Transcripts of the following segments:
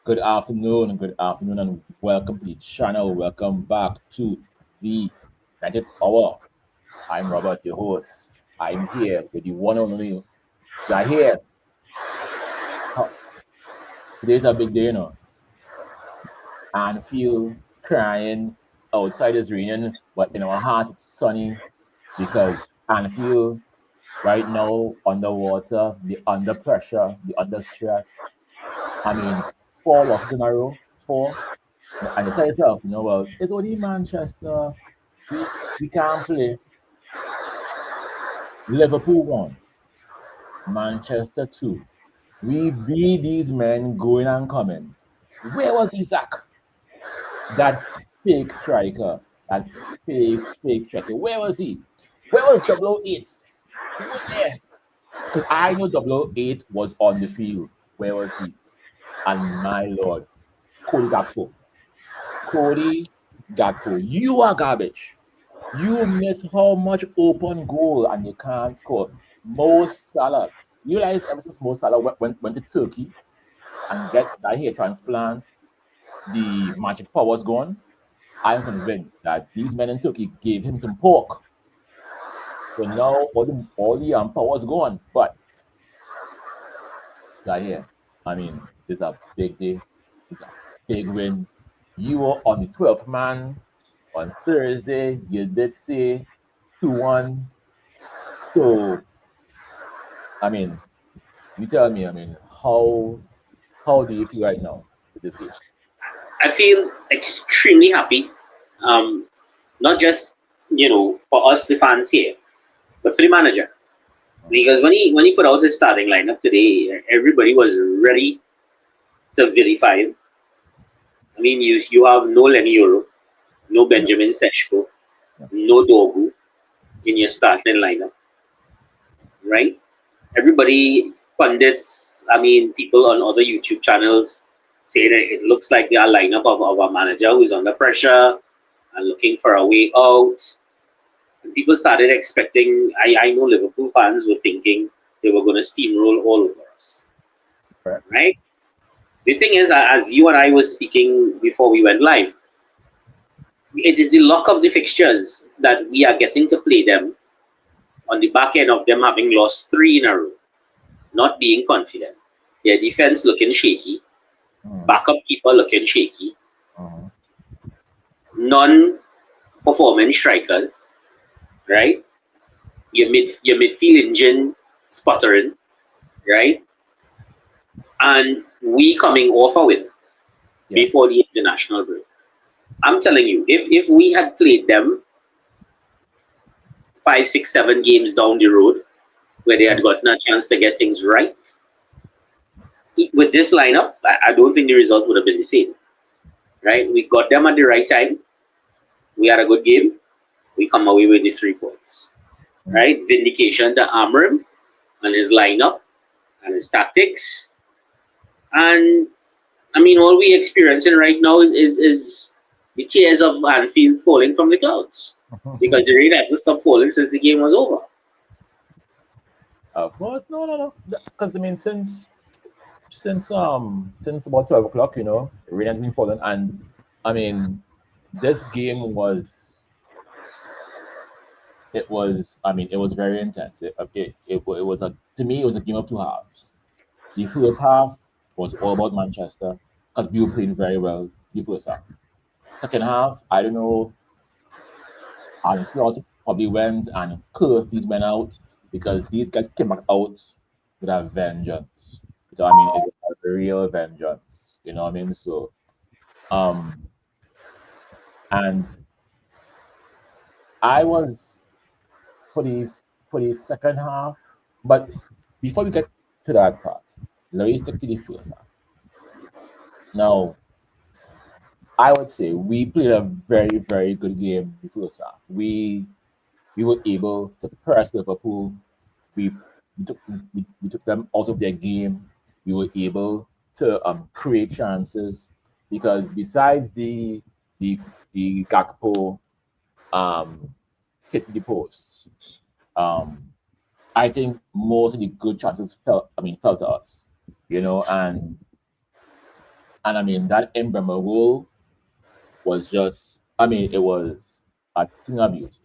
Good afternoon, and welcome to the channel. Welcome back to the United Hour. I'm Robert, your host. I'm here with the one and only Zahir. Huh, Today's a big day, and feel crying outside is raining, but in our hearts it's sunny because Anfield right now underwater, the under pressure, the under stress. I mean, 4 losses in a row, four. And you tell yourself, well, it's only Manchester. We can't play. Liverpool won. Manchester 2. We beat these men going and coming. Where was Isaac? That fake striker. That fake striker. Where was he? Where was 008? Where? Because I know 008 was on the field. Where was he? And my lord, Cody Gakpo. Cody Gakpo, you are garbage. You miss how much open goal and you can't score. Mo Salah. You realize ever since Mo Salah went to Turkey and get that hair transplant, the magic power's gone. I'm convinced that these men in Turkey gave him some pork. So now all the power's gone. But Zahir, I mean, it's a big day. It's a big win. You were on the 12th man on Thursday. You did say 2-1. So, I mean, you tell me, how do you feel right now with this game? I feel extremely happy. Um, Not just for us the fans here, but for the manager. Because when he put out his starting lineup today, everybody was ready to vilify him. I mean, you have no Lenny Euro, no Yeah, Benjamin Seshko, yeah, no Dogu in your starting lineup, right? Everybody, pundits, I mean, people on other YouTube channels say that it looks like they are lineup of a manager who is under pressure and looking for a way out. And people started expecting, I know Liverpool fans were thinking they were going to steamroll all over us, correct. right? The thing is, as you and I were speaking before we went live, it is the luck of the fixtures that we are getting to play them on the back end of them having lost three in a row, not being confident. Their defense looking shaky, Mm-hmm. backup keeper looking shaky, Uh-huh. non-performing strikers, right? Your midfield engine sputtering, right? And we coming off a win Yeah. before the international break. I'm telling you, if we had played them 5, 6, 7 games down the road where they had gotten a chance to get things right, with this lineup, I don't think the result would have been the same. Right? We got them at the right time. We had a good game. We come away with the 3 points. Mm-hmm. Right? Vindication to Amram and his lineup and his tactics. And I mean, all we experiencing right now is the tears of Anfield falling from the clouds because the rain had to stop falling since the game was over. Of course, no. Because I mean, since about 12 o'clock, rain has been falling, and I mean, this game it was very intense. It was to me, it was a game of two halves. The first half was all about Manchester because we were playing very well the first half. Second half, I don't know, Arne Slot probably went and cursed these men out because these guys came back out with a vengeance. So I mean, it was a real vengeance. You know what I mean? So um, and I was for the second half, but before we get to that part, let me stick to the first half. Now, I would say we played a very, very good game the first half. We were able to press Liverpool. We we took them out of their game. We were able to create chances because besides the the Gakpo um, hitting the post, um, I think most of the good chances fell to us, and And I mean that Emblema goal was just, I mean, it was a thing of beauty.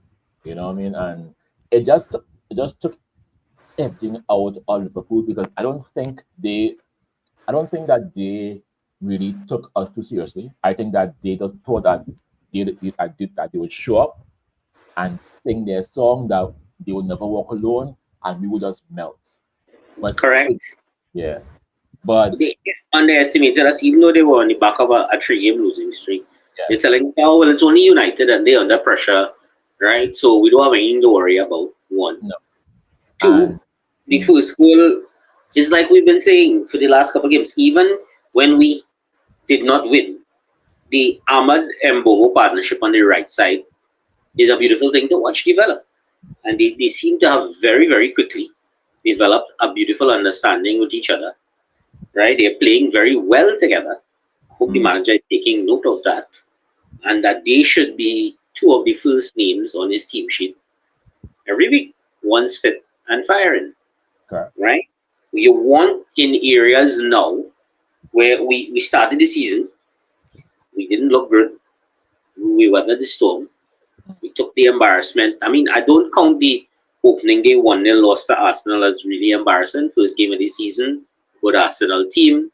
You know what I mean? And it just took everything out of Liverpool because I don't think that they really took us too seriously. I think that they just thought that that they would show up and sing their song that they would never walk alone and we would just melt. But Correct. yeah, but They underestimated us, even though they were on the back of a three-game losing streak. They're yes, telling, oh, well, it's only United and they're under pressure, right? So we don't have anything to worry about. One. no, Two, and the mm, first goal is like we've been saying for the last couple of games. Even when we did not win, the Ahmad Mbomo partnership on the right side is a beautiful thing to watch develop. And they seem to have very, very quickly developed a beautiful understanding with each other, right? They're playing very well together. I hope the mm, manager is taking note of that and that they should be two of the first names on his team sheet every week, once fit and firing, correct. right? You want in areas now where we started the season, we didn't look good, we weathered the storm, we took the embarrassment. I mean, I don't count the opening day 1-0 loss to Arsenal as really embarrassing. First game of the season, good Arsenal team.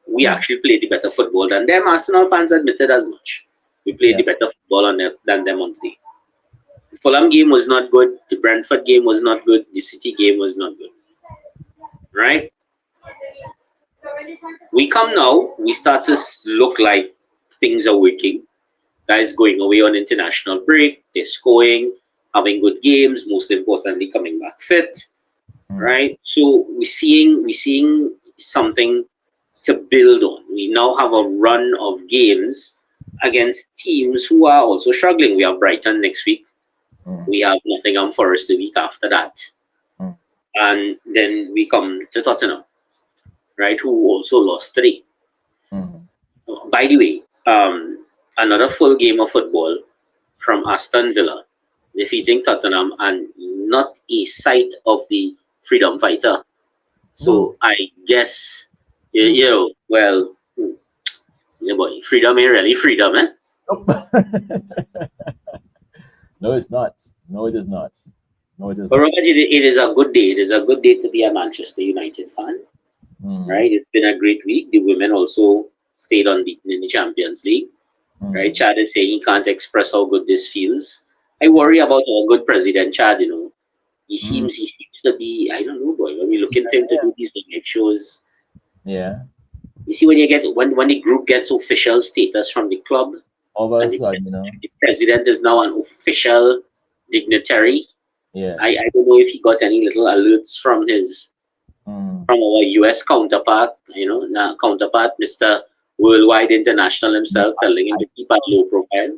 We Mm, actually played the better football than them. Arsenal fans admitted as much. We played the yeah, better football than them on the day. The Fulham game was not good. The Brentford game was not good. The City game was not good. Right? We come now, we start to look like things are working. Guys going away on international break, they're scoring, having good games, most importantly coming back fit, mm, right? So we're seeing something to build on. We now have a run of games against teams who are also struggling. We have Brighton next week. mm, We have Nottingham Forest the week after that. mm, And then we come to Tottenham, right, who also lost today. mm. By the way, another full game of football from Aston Villa, defeating Tottenham, and not a sight of the freedom fighter. No, So I guess, no, well, yeah, boy, freedom ain't really freedom, eh? nope. No, it's not. No, it is not. No, it is But not. Robert, it is a good day. It is a good day to be a Manchester United fan, Mm, right? It's been a great week. The women also stayed unbeaten in the Champions League, right? mm. Chad is saying he can't express how good this feels. I worry about our good president, Chad. Mm. He seems to be, I don't know, boy. When we He's looking for never him to here. do these big shows, Yeah. you see when you get when the group gets official status from the club, All of and a sudden, you know. the president is now an official dignitary. Yeah. I don't know if he got any little alerts from his Mm. from our US counterpart, Mr. Worldwide International No, himself, telling him I to keep a low profile.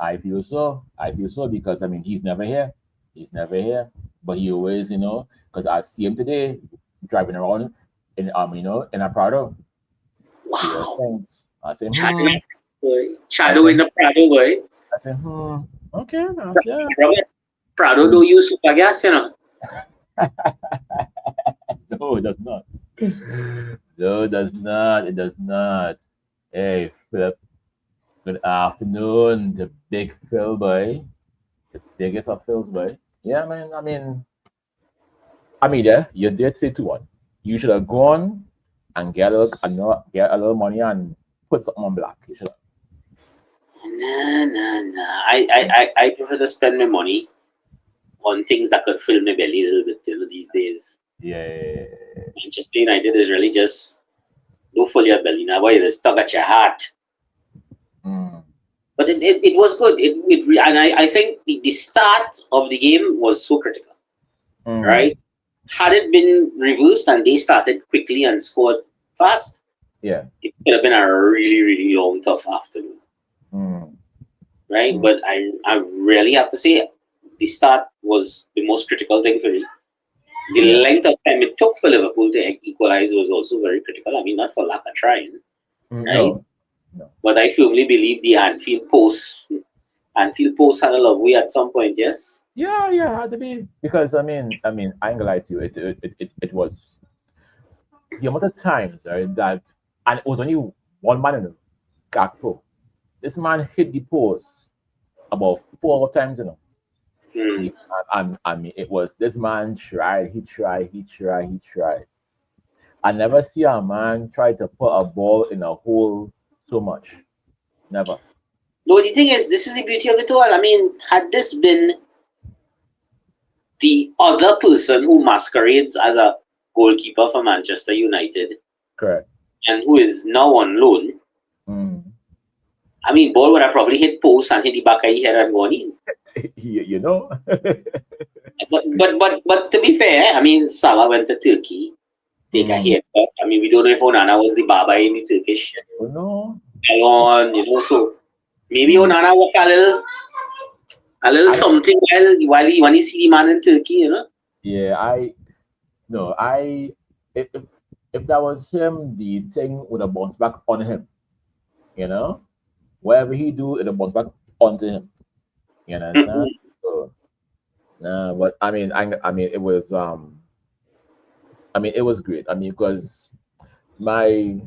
I feel so. I feel so because I mean he's never here. He's never here. But he always, because I see him today driving around in a Prado. Here Wow. things. I say, Shadow in hmm. a boy. I Shadow say, in a Prado boy. I say, hmm. Okay, that's yeah. Robert, Prado Mm. don't use super gas. No, it does not. No, it does not. It does not. Hey, Philip. Good afternoon, the big Phil boy, the biggest of Phil's boy. Yeah, man. Yeah, you did say to one. You should have gone and get a little money and put something on black. You should have. Nah, nah, nah. I prefer to spend my money on things that could fill my belly a little bit these days. Yeah. Manchester United is really just don't fill your belly now, boy. It's tug at your heart. Mm, But it was good. And I think the start of the game was so critical, mm, right? Had it been reversed and they started quickly and scored fast, yeah. it could have been a really, really long, tough afternoon, Mm, right? mm, But I really have to say the start was the most critical thing for me. The yeah. length of time it took for Liverpool to equalize was also very critical. I mean, not for lack of trying, right? No. No. But I firmly believe the Anfield post had a love way at some point, yes? Yeah. Had to be because I ain't gonna lie to you. It was the amount of times right that and it was only one man in the Gakpo. This man hit the post about 4 times, you know. Hmm. He, I mean, it was this man tried, he tried. I never see a man try to put a ball in a hole so much. Never. No, the thing is, this is the beauty of it all. I mean, had this been the other person who masquerades as a goalkeeper for Manchester United Correct. and who is now on loan, Mm. I mean, ball would have probably hit post and hit the back of his head and gone in. You know? But to be fair, I mean, Salah went to Turkey, take a Mm. haircut. I mean, we don't know if Onana was the barber in the Turkish You know? salon, you know. So maybe Mm. Onana work a little I don't. something while he when he see the man in Turkey, you know. Yeah, I no. I if that was him, the thing would have bounced back on him. You know, whatever he do, it'll bounce back onto him. You understand? So, but I mean, it was great. I mean, because my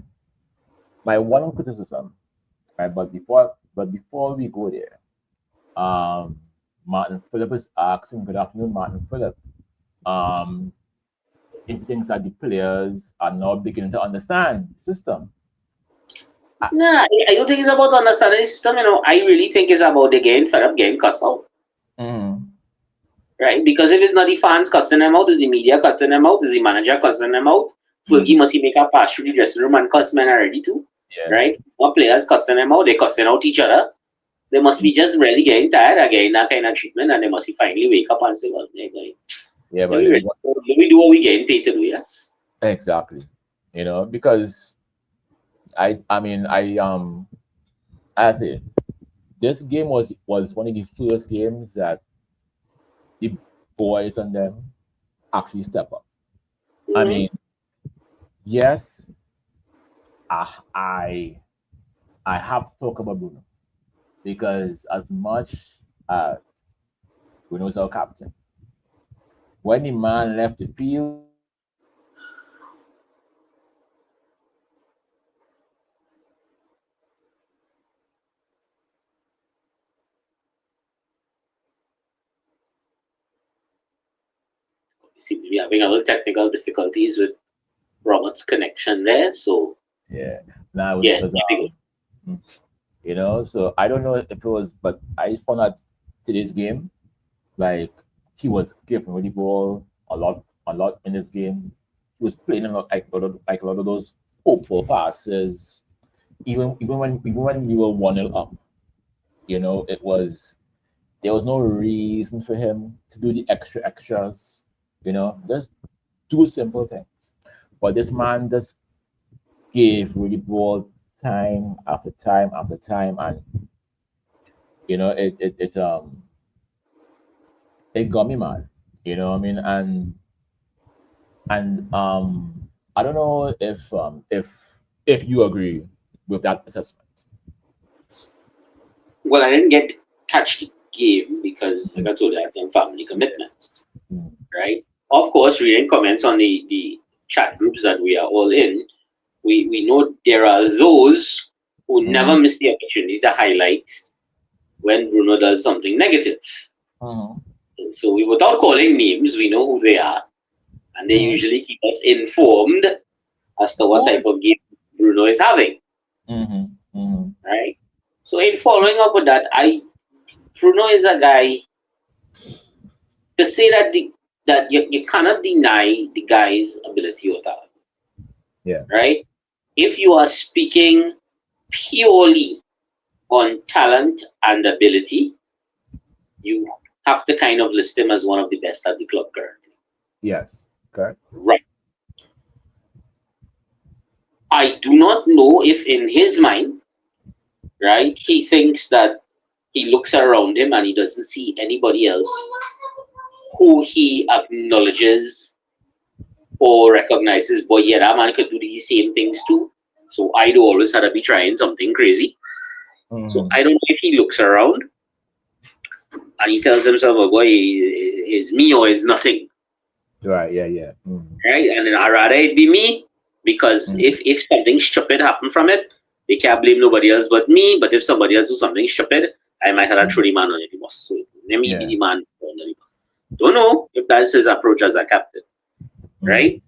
my one criticism, right? But before we go there, um, Martin Phillip is asking, good afternoon, Martin Phillip. Um, he thinks that the players are now beginning to understand the system. Ah, Nah, I don't think it's about understanding the system. You know, I really think it's about the game fed up, game cuss out, mm, right? Because if it's not the fans cussing them out, is the media cussing them out, is the manager cussing them out. Fergie mm, must he make a pass through the dressing room and cuss men already too, yeah, right? More players cussing them out, they cussing out each other. They must mm, be just really getting tired of getting that kind of treatment, and they must finally wake up and say, "Well, yeah, let but me, let me really, go let me do what we getting paid to do." Yes. exactly. Because I say this game was one of the first games that the boys on them actually step up. I Mm-hmm. mean, yes, I I, I have to talk about Bruno because as much as Bruno is our captain, when the man left the field, We seem to be having a little technical difficulties with Robert's connection there. So yeah, now it yes, was there we so I don't know if it was, but I found out today's game like he was giving with the ball a lot in this game. He was playing a lot of those hopeful passes. Even when we were 1-0 up, it was there was no reason for him to do the extras. Just do simple things. But this man just gave with the ball time after time after time, and it got me mad. What I mean? And I don't know if you agree with that assessment. Well, I didn't get catch the game because, like I told you, I had some family commitments, Mm, right? Of course, reading comments on the chat groups that we are all in, we know there are those who never mm, miss the opportunity to highlight when Bruno does something negative. mm, And so, without calling names, we know who they are, and they mm. usually keep us informed as to Of what type course. of game Bruno is having, Mm-hmm, mm-hmm. right? So, in following up with that, Bruno is a guy to say that you cannot deny the guy's ability or talent, Yeah. right? If you are speaking purely on talent and ability, you have to kind of list him as one of the best at the club currently. Yes. Correct. Right. I do not know if in his mind, right, he thinks that he looks around him and he doesn't see anybody else who he acknowledges or recognizes, but yeah, that man could do these same things too. So I'd always had to be trying something crazy. So Mm-hmm. I don't know if he looks around and he tells himself, oh boy, is me or is nothing, Right. Yeah. Yeah. Mm-hmm. right? And then I'd rather it be me Because Mm, if something stupid happened from it, they can't blame nobody else but me. But if somebody else do something stupid, I might have to throw mm, the man on the bus. So let me be yeah. the man on the bus. Don't know if that's his approach as a captain, Mm, right?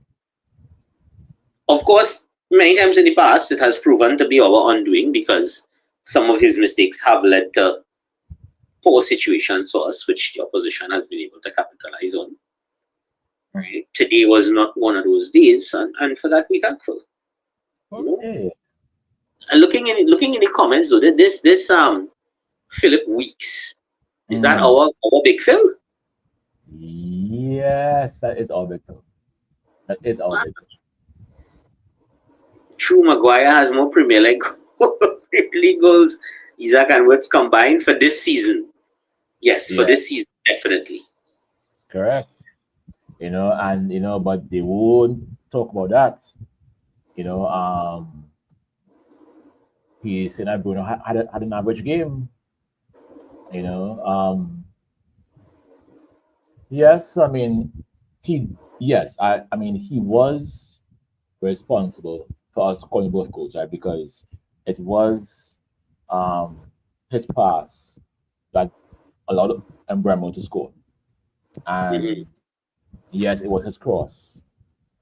Of course, many times in the past, it has proven to be our undoing because some of his mistakes have led to poor situations for us, which the opposition has been able to capitalize on. Right? Today was not one of those days, and for that we're thankful. You know, okay. and looking in the comments though, this Philip Weeks is that Mm, our big Phil? yes, that is all Victor. That is all Victor. True, Maguire has more Premier League goals. Isaac and Woods combined for this season. Yes, for Yeah, this season, definitely. correct. And but they won't talk about that. You know, he said that Bruno had an average game. You know, yes, I mean, I mean, he was responsible for us scoring both goals, right? Because it was um his pass that allowed Embremo to score, Mm-hmm. and yes, it was his cross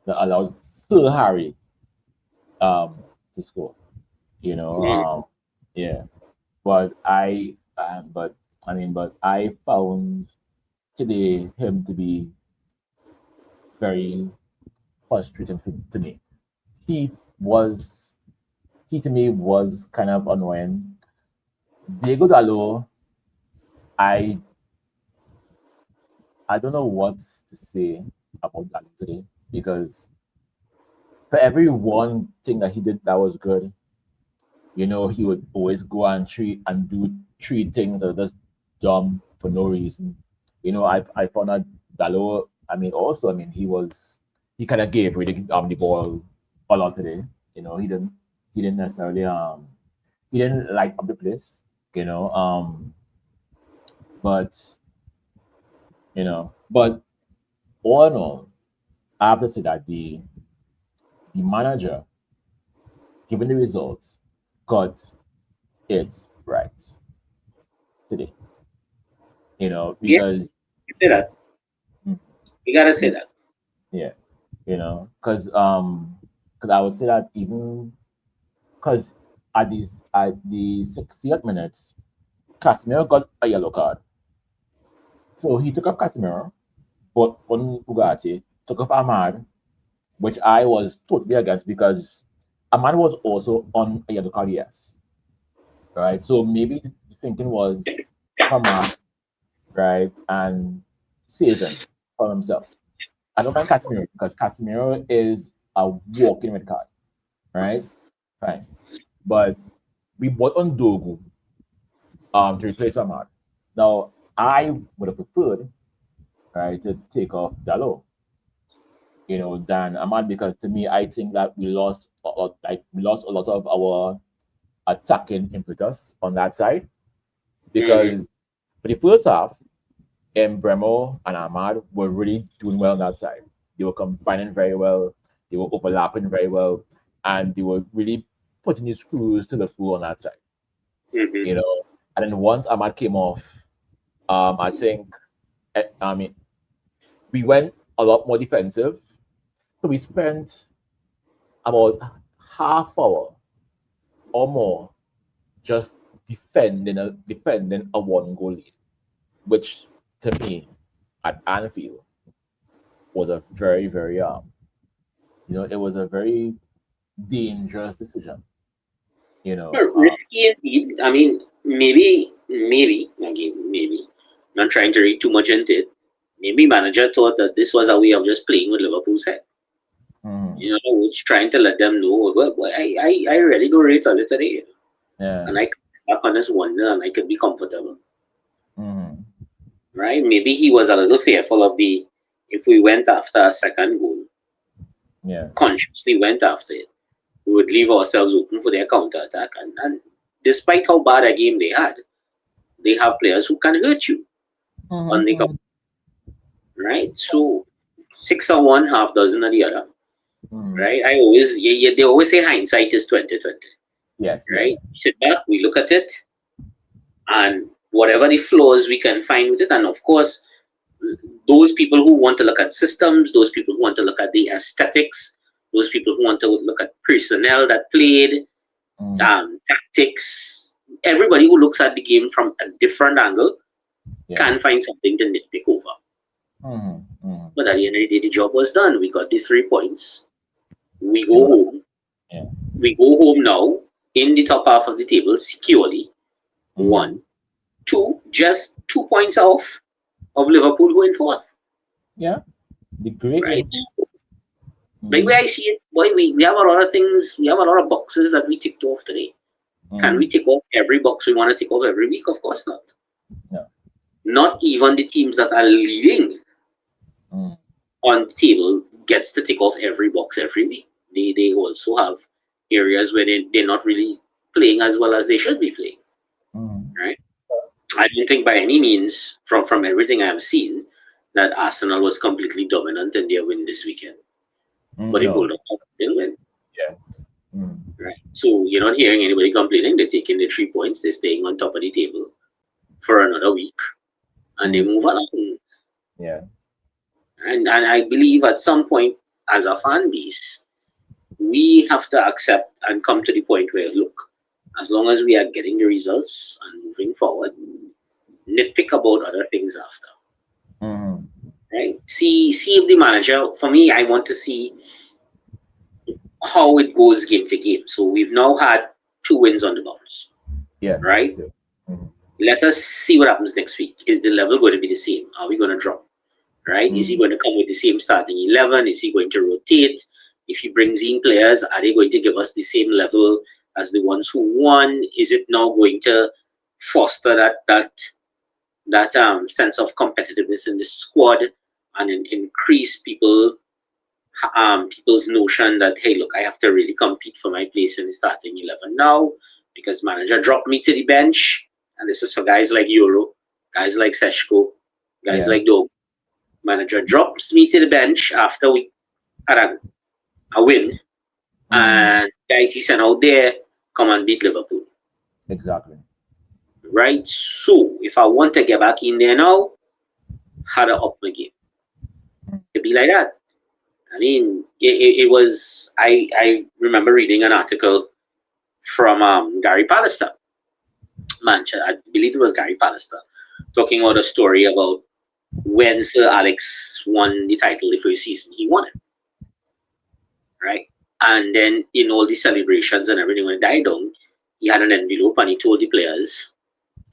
that allowed Sir Harry to score. You know, Mm-hmm. yeah. But I mean, but I found today him to be very frustrating to me. He was he to me was kind of annoying. Diego Dallo, I I don't know what to say about Dallo today because for every one thing that he did that was good, he would always go and do three things that are just dumb for no reason. I found out Dallo. I mean, also, I mean, he kind of gave really the ball a lot today. He didn't necessarily he didn't light up the place. You know, but but all in all, I have to say that the manager, given the results, got it right today. Yeah, Because you say that. mm, You gotta say yeah, that. yeah, because I would say that even because at the 60th minute, Casemiro got a yellow card, so he took off Casemiro, but on Ugarte took off Ahmad, which I was totally against because Ahmad was also on a yellow card, yes, right. So maybe the thinking was take off Ahmad, right, and save him from himself. I don't mind Casemiro because Casemiro is a walking red card, right? Fine. But we bought on Dogu to replace Ahmad. Now, I would have preferred, right, to take off Dallo, than Ahmad because to me, I think that we lost a lot of our attacking impetus on that side Mm-hmm. because for the first half, Bremo and Ahmad were really doing well on that side. They were combining very well, they were overlapping very well, and they were really putting the screws to the floor on that side. Mm-hmm. You know, and then once Ahmad came off, I think I mean we went a lot more defensive. So we spent about half hour or more just defending a one goal lead, which to me at Anfield was a very, very it was a very dangerous decision. You know, Risky indeed. I mean, maybe, again, maybe, not trying to read too much into it. Maybe manager thought that this was a way of just playing with Liverpool's head. mhm, You know, which trying to let them know, well, I really don't rate on it today. yeah, And I could back on this wonder and I could be comfortable. mhm, Right? Maybe he was a little fearful of the if we went after a second goal, yeah, consciously went after it, we would leave ourselves open for their counter attack. And despite how bad a game they had, they have players who can hurt you mhm, on the counter, mhm, right? So six or one, half dozen of the other. Mm. right? They always say hindsight is 2020, Yes, yeah. right? Sit back, we look at it, and whatever the flaws we can find with it, and of course, those people who want to look at systems, those people who want to look at the aesthetics, those people who want to look at personnel that played, Mm. tactics, everybody who looks at the game from a different angle Yeah. can find something to nitpick over. Mm. Mm. But at the end of the day, the job was done. We got the 3 points. We go You know that. home. Yeah. We go home now in the top half of the table securely. Mm. One. Two, just 2 points off of Liverpool who in fourth. Yeah. The great Right? Liverpool. Like Mm. where I see it, boy, we have a lot of things, we have a lot of boxes that we ticked off today. Can we Mm. tick off every box we want to tick off every week? Of course not. No. Not even the teams that are leading Mm. on the table gets to tick off every box every week. They also have areas where they're not really playing as well as they should be playing. Mm. Right? I don't think by any means, from everything I've seen, that Arsenal was completely dominant in their win this weekend. But Mm. they No. pulled off a win. Yeah. Mm. Right. So you're not hearing anybody complaining. They're taking the 3 points. They're staying on top of the table for another week, and they Mm. move along. Yeah. And I believe at some point, as a fan base, we have to accept and come to the point where, look, as long as we are getting the results and moving forward, nitpick about other things after. Mm. Right? See if the manager. For me, I want to see how it goes game to game. So we've now had 2 wins on the bounce. Yes. Right? Mm. Let us see what happens next week. Is the level going to be the same? Are we going to drop? Right? Is he Mm. going to come with the same starting 11? Is he going to rotate? If he brings in players, are they going to give us the same level as the ones who won? Is it now going to foster that sense of competitiveness in the squad and increase people's notion that, hey, look, I have to really compete for my place in the starting 11 now because manager dropped me to the bench. And this is for guys like Euro, guys like Seshko, guys Yeah. like Dog. Manager drops me to the bench after we had a win. Mm. And guys, he sent out there, come and beat Liverpool. Exactly. Right? So if I want to get back in there now, how to up my game. To be like that. I mean, it was. I remember reading an article from Gary Pallister, Manchester. I believe it was Gary Pallister, talking about a story about when Sir Alex won the title the first season he won it, right? And then in all the celebrations and everything when it died down, he had an envelope and he told the players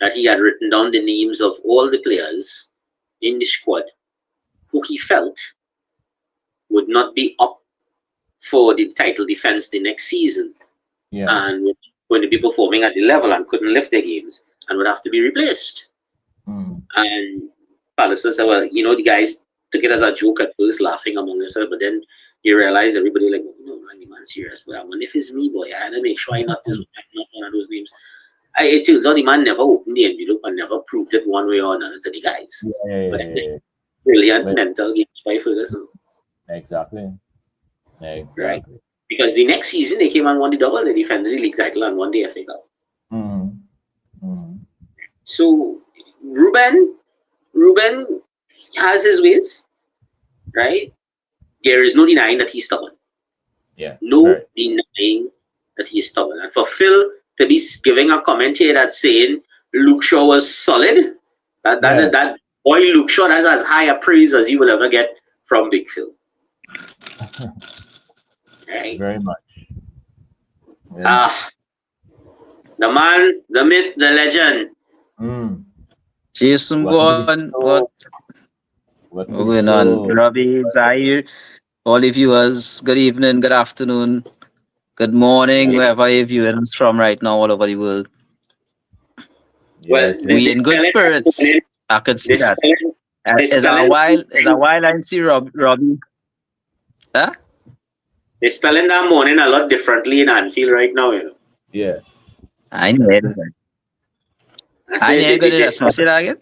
that he had written down the names of all the players in the squad who he felt would not be up for the title defense the next season Yeah. and were going to be performing at the level and couldn't lift their games and would have to be replaced. Mm. And Pallister said, well, the guys took it as a joke at first, laughing among themselves, but then you realize everybody like, man, the man's serious. But I wonder if it's me, boy. I had to make sure I'm not one of those names. It turns out the man never opened the envelope and never proved it one way or another to the guys. Yeah. Yeah. But Yeah. Yeah. brilliant But mental games by Ferguson, exactly. right? Exactly. Because the next season they came and won the double, they defended the league title and won the FA Cup. Mm. Mm. So Ruben has his ways, right? There is no denying that he's stubborn. Yeah. No Very. denying that he's stubborn. And for Phil to be giving a comment here that's saying Luke Shaw was solid, Yeah. that boy Luke Shaw has as high a praise as you will ever get from Big Phil. Right? Very much. Very much. Ah, the man, the myth, the legend. Mm. Jason Welcome to the Bond, what show. Welcome to the going on? show. Robbie, Zaire, all the viewers, good evening, good afternoon, good morning, Right? wherever you're viewing us from right now, all over the world. Well, Yes. We Yes. in good spirits. I could see the that. spelling, the Is a spelling, while, I didn't see Robbie. Huh? they're spelling that morning a lot differently in Anfield right now. Yeah. I know it. I I said know you got it. That's say that again.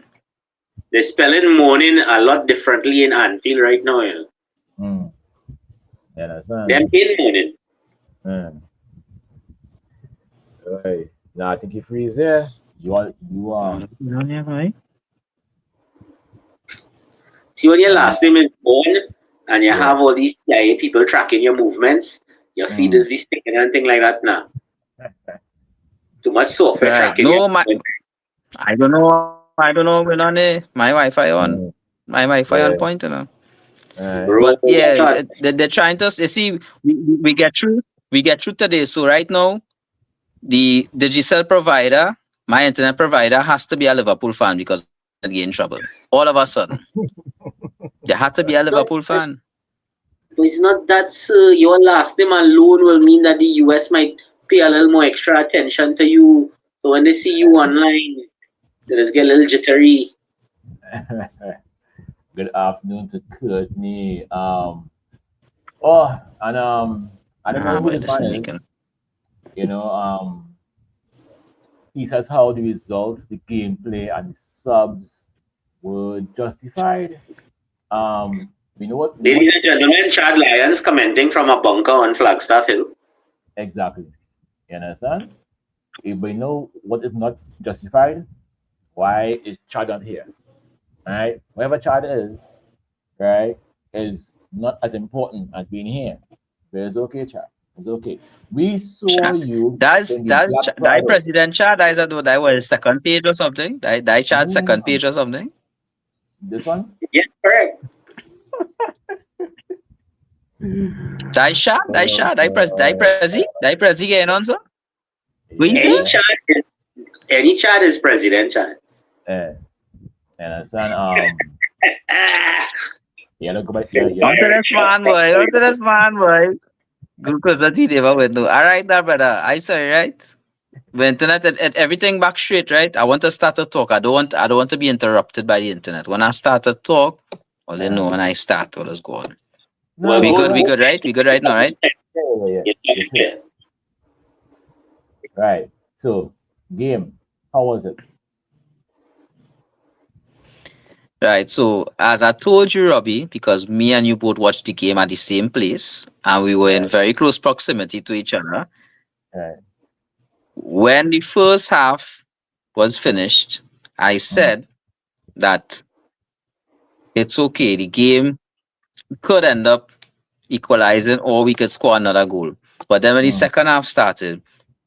they're spelling morning a lot differently in Anfield right now. Mm. You understand? Them in morning. Mm. Right. Now I think you freeze there. You See when your um last name is born and you yeah. have all these CIA people tracking your movements, your feed Mm. is be sticking and thing like that now. Too much software Right. tracking your No, my movement. I don't know. I don't know. When on my Wi-Fi on. Mm. My Wi-Fi on Yeah. point, you know. Alright. But Bro, yeah, God. they're trying to. You see, we get through. We get through today. So right now, the Giselle provider, my internet provider, has to be a Liverpool fan because we started getting trouble. All of a sudden, they had to be a No, Liverpool fan. but it's not that, sir. Your last name alone will mean that the US might pay a little more extra attention to you. So when they see you online, they just get a little jittery. Good afternoon to Courtney. Oh, and I don't know Ah, who boy, this man listen, you can. is. You know, he says how the results, the gameplay, and the subs were justified. We know Ladies what and gentlemen, Chad Lyons commenting from a bunker on Flagstaff Hill. exactly. You understand? If we know what is not justified, why is Chad not here? Right? Wherever Chad is, right, is not as important as being here. But it's okay, Chad. It's okay. We saw Chat. you That's in the that's Black that Friday. president chat. That was second page or something. That chat second Mm, page or something. this one? Yes, correct. That Oh, shot. God. That prezi getting on, sir. What you say? Any Yeah. Chad is any Chad is president Chad. Eh, you understand? Ah, Yeah, look, but very you're On not. to this man, boy. On to this man, boy. Because that he never went no. All right, now, brother. I sorry, right? The internet, everything back straight, right? I want to start to talk. I don't want to be interrupted by the internet. When I start to talk, well, you know, Uh, when I start, what is going. no, well, We no, good, go we ahead. good, right? We good right now, right? Yeah, yeah, yeah. You're Yes, talking sir. clear. Right. So, game. How was it? Right. So as I told you, Robbie, because me and you both watched the game at the same place, and we were in Right. very close proximity to each other. Right. When the first half was finished, I Mm, said that it's okay. The game could end up equalizing, or we could score another goal. But then when the mm, second half started,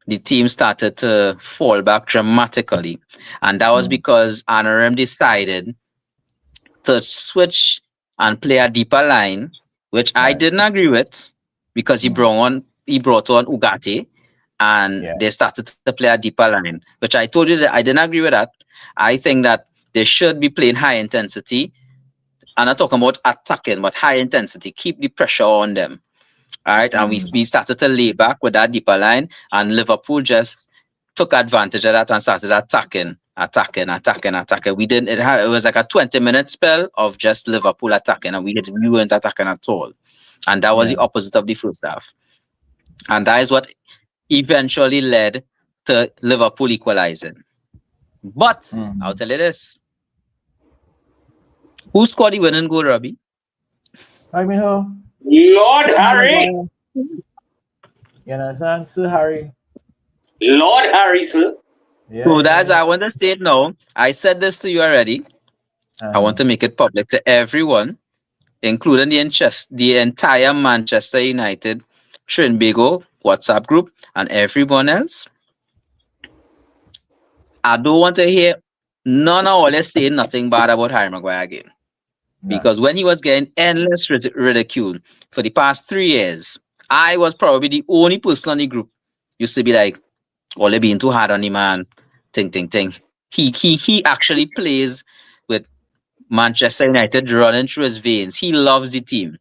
the team started to fall back dramatically, and that was mm, because Anarim decided to switch and play a deeper line, which I right. didn't agree with because Mm, he brought on Ugarte and yeah. they started to play a deeper line, which I told you that I didn't agree with that. I think that they should be playing high intensity. I'm not talking about attacking, but high intensity. Keep the pressure on them. All right. And Mm, we started to lay back with that deeper line, and Liverpool just took advantage of that and started attacking. We didn't, it was like a 20-minute spell of just Liverpool attacking, and we weren't attacking at all. And that was yeah. the opposite of the first half. And that is what eventually led to Liverpool equalizing. But I'll Mm. tell you this: who scored the winning goal, Robbie? I mean, who? Lord Harry Harry, Maguire. You understand? Sir Harry. Lord Harry, sir. Yeah, So yeah, that's why yeah. I want to say it now. I said this to you already. I Uh-huh. want to make it public to everyone, including the entire Manchester United Trinbago WhatsApp group and everyone else. I don't want to hear none of all saying nothing bad about Harry Maguire again. Yeah. Because when he was getting endless ridicule for the past 3 years, I was probably the only person on the group used to be like, Ole being too hard on the man. Ting. He actually plays with Manchester United running through his veins. He loves the team.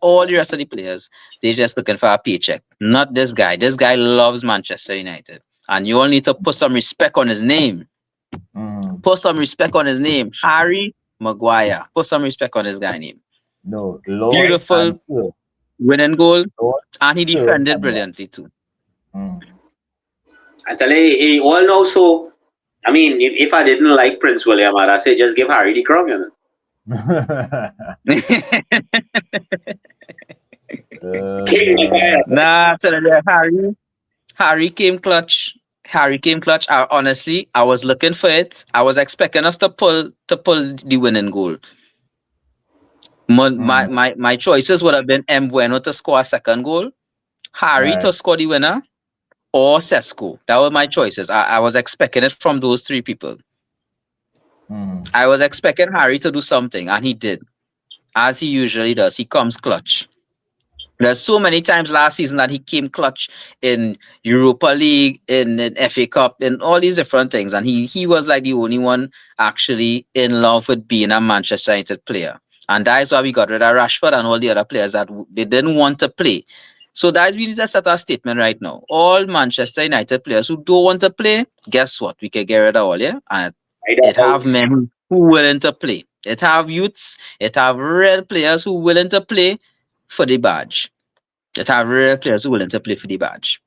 All the rest of the players, they're just looking for a paycheck. Not this guy. This guy loves Manchester United. And you all need to put some respect on his name. Mm. Put some respect on his name. Harry Maguire. Put some respect on his guy name. No, Lord Beautiful and Sir. winning goal. Lord, And he Sir defended Maguire. brilliantly too. Mm. I tell you, all know so. I mean, if I didn't like Prince William, I'd say just give Harry the crown, you know. King Empire. Man. Nah, telling you, Harry came clutch. Harry came clutch. Honestly, I was looking for it. I was expecting us to pull the winning goal. My choices would have been Bueno to score a second goal, Harry Right. to score the winner, or Sesko. That were my choices. I was expecting it from those three people. Mm. I was expecting Harry to do something, and he did, as he usually does. He comes clutch. There's so many times last season that he came clutch in Europa League, in FA Cup, in all these different things, and he was like the only one actually in love with being a Manchester United player, and that is why we got rid of Rashford and all the other players that they didn't want to play. So that is we need to set a statement right now. All Manchester United players who don't want to play, guess what? We can get rid of all, yeah, and Either it have out. men who willing to play. It have youths. It have real players who willing to play for the badge. It have real players who willing to play for the badge.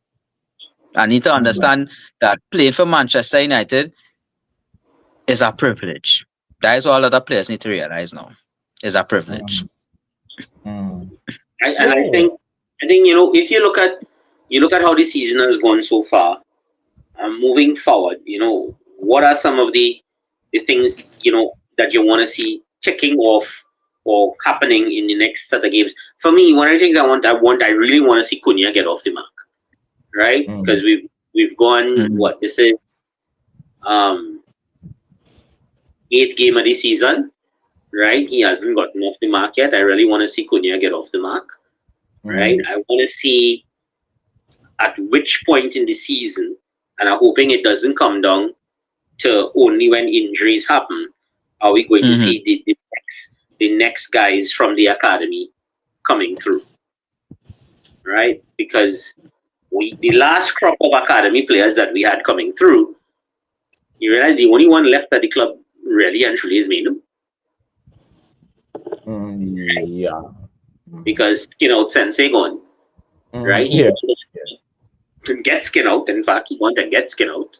I need to Mm. understand that playing for Manchester United is a privilege. That is what a lot of players need to realize now. It's a privilege. Mm. Mm. And I Yeah. think if you look at how the season has gone so far, moving forward, what are some of the things that you want to see ticking off or happening in the next set of games? For me, one of the things I really want to see Cunha get off the mark, right? Mm. Because we've gone Mhm. what this is um eighth game of the season, right? He hasn't gotten off the mark yet. I really want to see Cunha get off the mark, right? Mm. I want to see at which point in the season, and I'm hoping it doesn't come down to only when injuries happen, are we going to Mhm. see the next guys from the academy coming through, right? Because the last crop of academy players that we had coming through, you realize the only one left at the club really and truly is Menu, Mm. Yeah. because skin out Sensei gone, Mm. right? He Yeah. wanted to get skin out. In fact, he wanted to get skin out,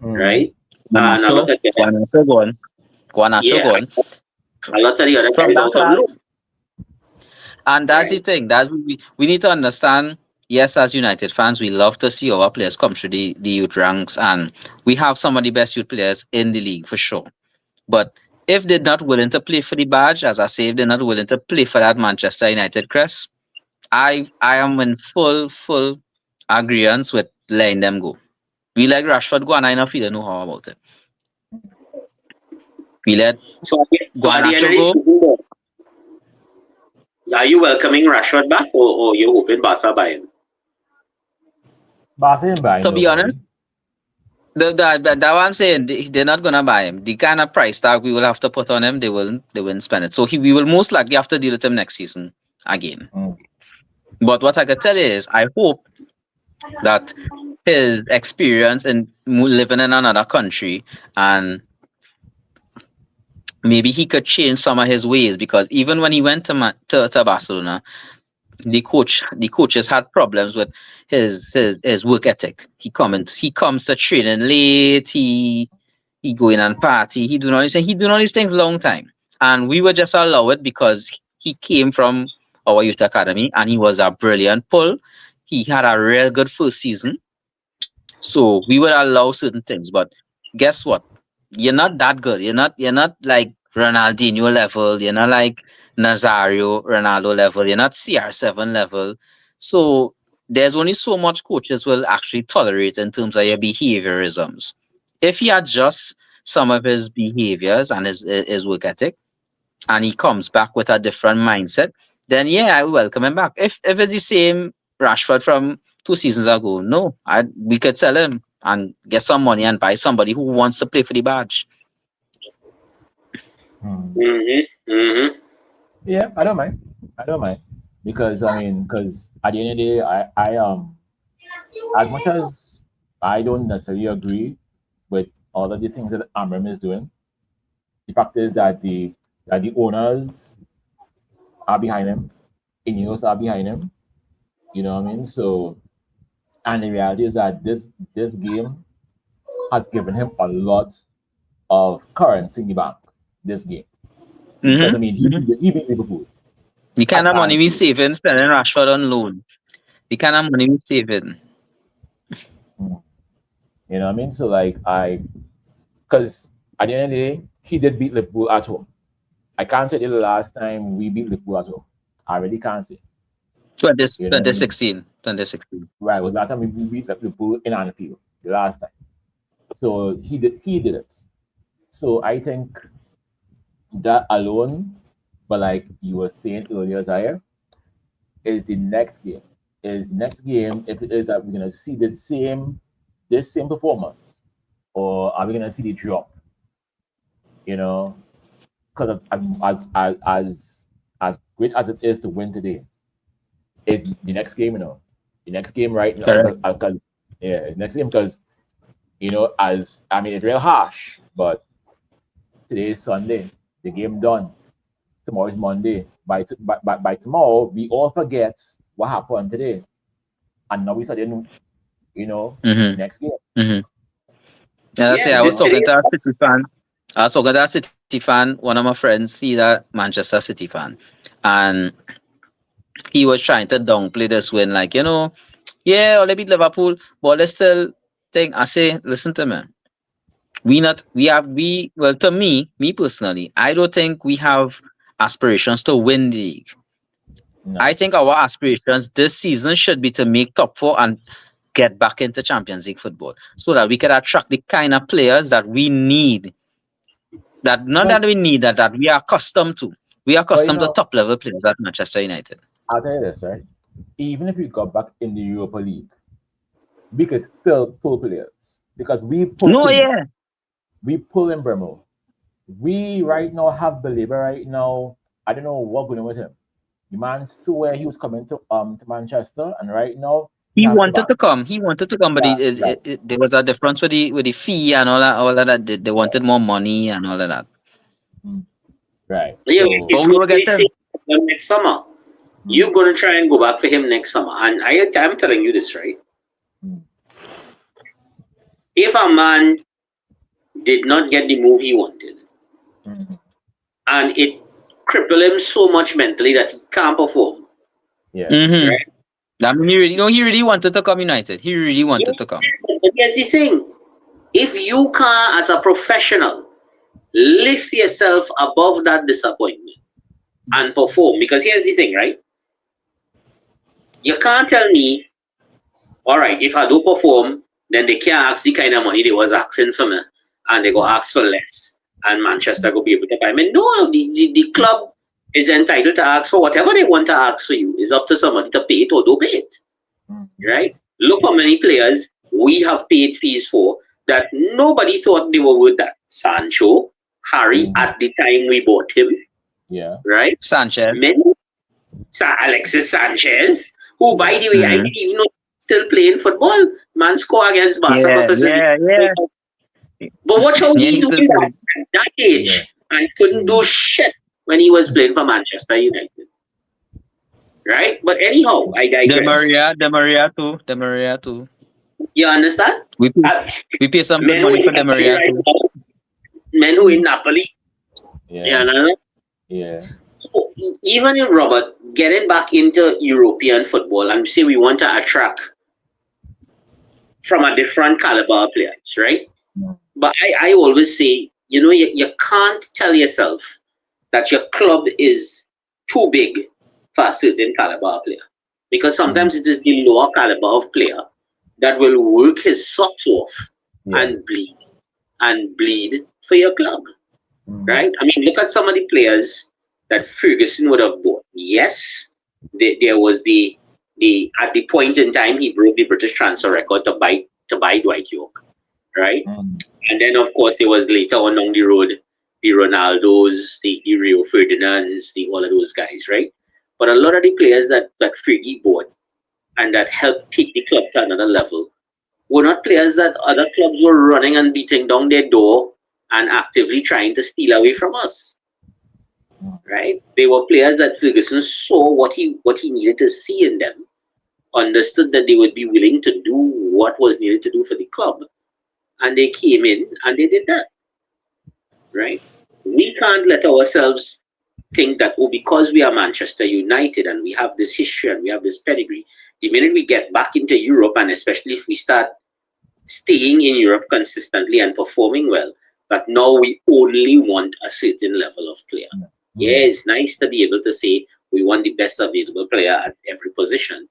Mm. right? And a Guanacho, lot of the, Guanacho gone. Guanacho yeah, gone. a lot of the other From guys that out on loan, class. And that's the right? thing. We need to understand. Yes, as United fans, we love to see our players come through the youth ranks, and we have some of the best youth players in the league for sure. But if they're not willing to play for the badge, as I say, if they're not willing to play for that Manchester United crest, I am in full agreement with letting them go. We let Rashford go, and I don't feel know how about it. We let So at the end of Guanacho the go. season, are you welcoming Rashford back, or you hoping Barca buy him? Barca ain't buying To be nobody. honest, that one I'm saying they're not gonna buy him. The kind of price tag we will have to put on him, they won't spend it. So we will most likely have to deal with him next season again. Mm. But what I can tell you is, I hope that his experience in living in another country, and maybe he could change some of his ways, because even when he went to Barcelona, the coaches had problems with his work ethic. He comes to training late. He go in and party. He doing all these things long time, and we would just allow it because he came from our youth academy and he was a brilliant pull. He had a real good first season, so we would allow certain things. But guess what? You're not that good. You're not like Ronaldinho level. You're not like Nazario Ronaldo level. You're not CR7 level. So there's only so much coaches will actually tolerate in terms of your behaviorisms. If he adjusts some of his behaviors and his work ethic, and he comes back with a different mindset, then yeah, I will welcome him back. If it's the same Rashford from 2 seasons ago, no, we could sell him and get some money and buy somebody who wants to play for the badge. Mm. Mm-hmm. Mm-hmm. Yeah, I don't mind. I don't mind because because at the end of the day, as much as I don't necessarily agree with all of the things that Amram is doing, the fact is that the owners are behind him, Ineos are behind him. You know what I mean? So, and the reality is that this game has given him a lot of currency in the bank. This game, because Mm-hmm. he Mm-hmm. beat Liverpool. The I kind of money can't we see it. saving spending Rashford on loan. The kind of money we saving. Mm. You know what I mean? So like because at the end of the day, he did beat Liverpool at home. I can't say the last time we beat Liverpool at home. I really can't say. 20, You know what I mean? 2016. 2016. Right, it was last time we beat Liverpool in Anfield. The last time. So he did it. So I think that alone, but like you were saying earlier, Zaire, is the next game. Is next game if it is that we're gonna see the same performance, or are we gonna see the drop? You know, because as great as it is to win today, it's the next game. The next game right now. Correct. Yeah, it's next game because as I mean it's real harsh, but today is Sunday. The game done. Tomorrow is Monday. By tomorrow, we all forget what happened today, and now we start Mm-hmm. next game. Mm-hmm. Yeah, I Yeah, say I was today. talking to a City fan. I was talking to a City fan. One of my friends, he's a Manchester City fan, and he was trying to downplay this win, like yeah, or they beat Liverpool, but let's still think. I say, listen to me. We well, to me personally, I don't think we have aspirations to win the league. I No, think our aspirations this season should be to make top four and get back into Champions League football, so that we can attract the kind of players that we need. That not but that we need, that we are accustomed to. We are but accustomed to top level players at Manchester United. I'll tell you this, right? Even if we got back in the Europa League, we could still pull players because we pull No, Queen, yeah, we pull in Bremo. We right now have Believer right now. I don't know what going on with him. The man swear he was coming to Manchester, and right now he he have to wanted back. to come. He wanted to come, but Right, right, there was a difference with the fee and all of that. They wanted more money and all of that. mm, right. Yeah, So, But it's we going will to be get him. same next summer. mm, You're going to try and go back for him next summer. And I'm telling you this, right? mm, If a man did not get the move he wanted, mm, and it crippled him so much mentally that he can't perform, yeah, Mm-hmm. right? I mean, he really wanted to come United. He really Yeah, wanted to come. but here's the thing. If you can't, as a professional, lift yourself above that disappointment and perform, because here's the thing, right? You can't tell me, all right, if I do perform, then they can't ask the kind of money they was asking for me, and they go mm, ask for less, and Manchester go be able to buy me. No, the club is entitled to ask for whatever they want to ask for you. It's up to somebody to pay it or don't pay it, mm, right? Look how many players we have paid fees for that nobody thought they were worth that. Sancho, Harry, mm, at the time we bought him, yeah, right? Sanchez. Many Alexis Sanchez, who, by yeah, the way, I Mm-hmm. didn't even know still playing football. Man score against Barca for Yeah, facility. yeah, yeah. But watch how Yeah, he he's doing still that playing. at that yeah, age and couldn't do mm, shit when he was playing for Manchester United. Right? But anyhow, I digress. De Maria too. De Maria too. You understand? We pay, Uh, we pay some good Men who money in for De Napoli Maria right too. now, men who in mm, Napoli, you yeah, know. yeah, So even in Robert, getting back into European football and say we want to attract from a different caliber of players, right? mm, But I always say, you can't tell yourself that your club is too big for a certain caliber of player. Because mm, sometimes it is the lower caliber of player that will work his socks off yeah, and bleed for your club. mm, Right? I mean, look at some of the players that Ferguson would have bought. Yes, there was the at the point in time he broke the British transfer record to buy Dwight York, right? mm, And then of course there was later on down the road the Ronaldos, the Rio Ferdinands, the all of those guys, right? But a lot of the players that Fergie bought and that helped take the club to another level were not players that other clubs were running and beating down their door and actively trying to steal away from us. mm, Right? They were players that Ferguson saw what he needed to see in them, understood that they would be willing to do what was needed to do for the club, and they came in and they did that. Right? We can't let ourselves think that, oh, because we are Manchester United and we have this history and we have this pedigree, the minute we get back into Europe, and especially if we start staying in Europe consistently and performing well, that now we only want a certain level of player. Yeah, it's nice to be able to say we want the best available player at every position,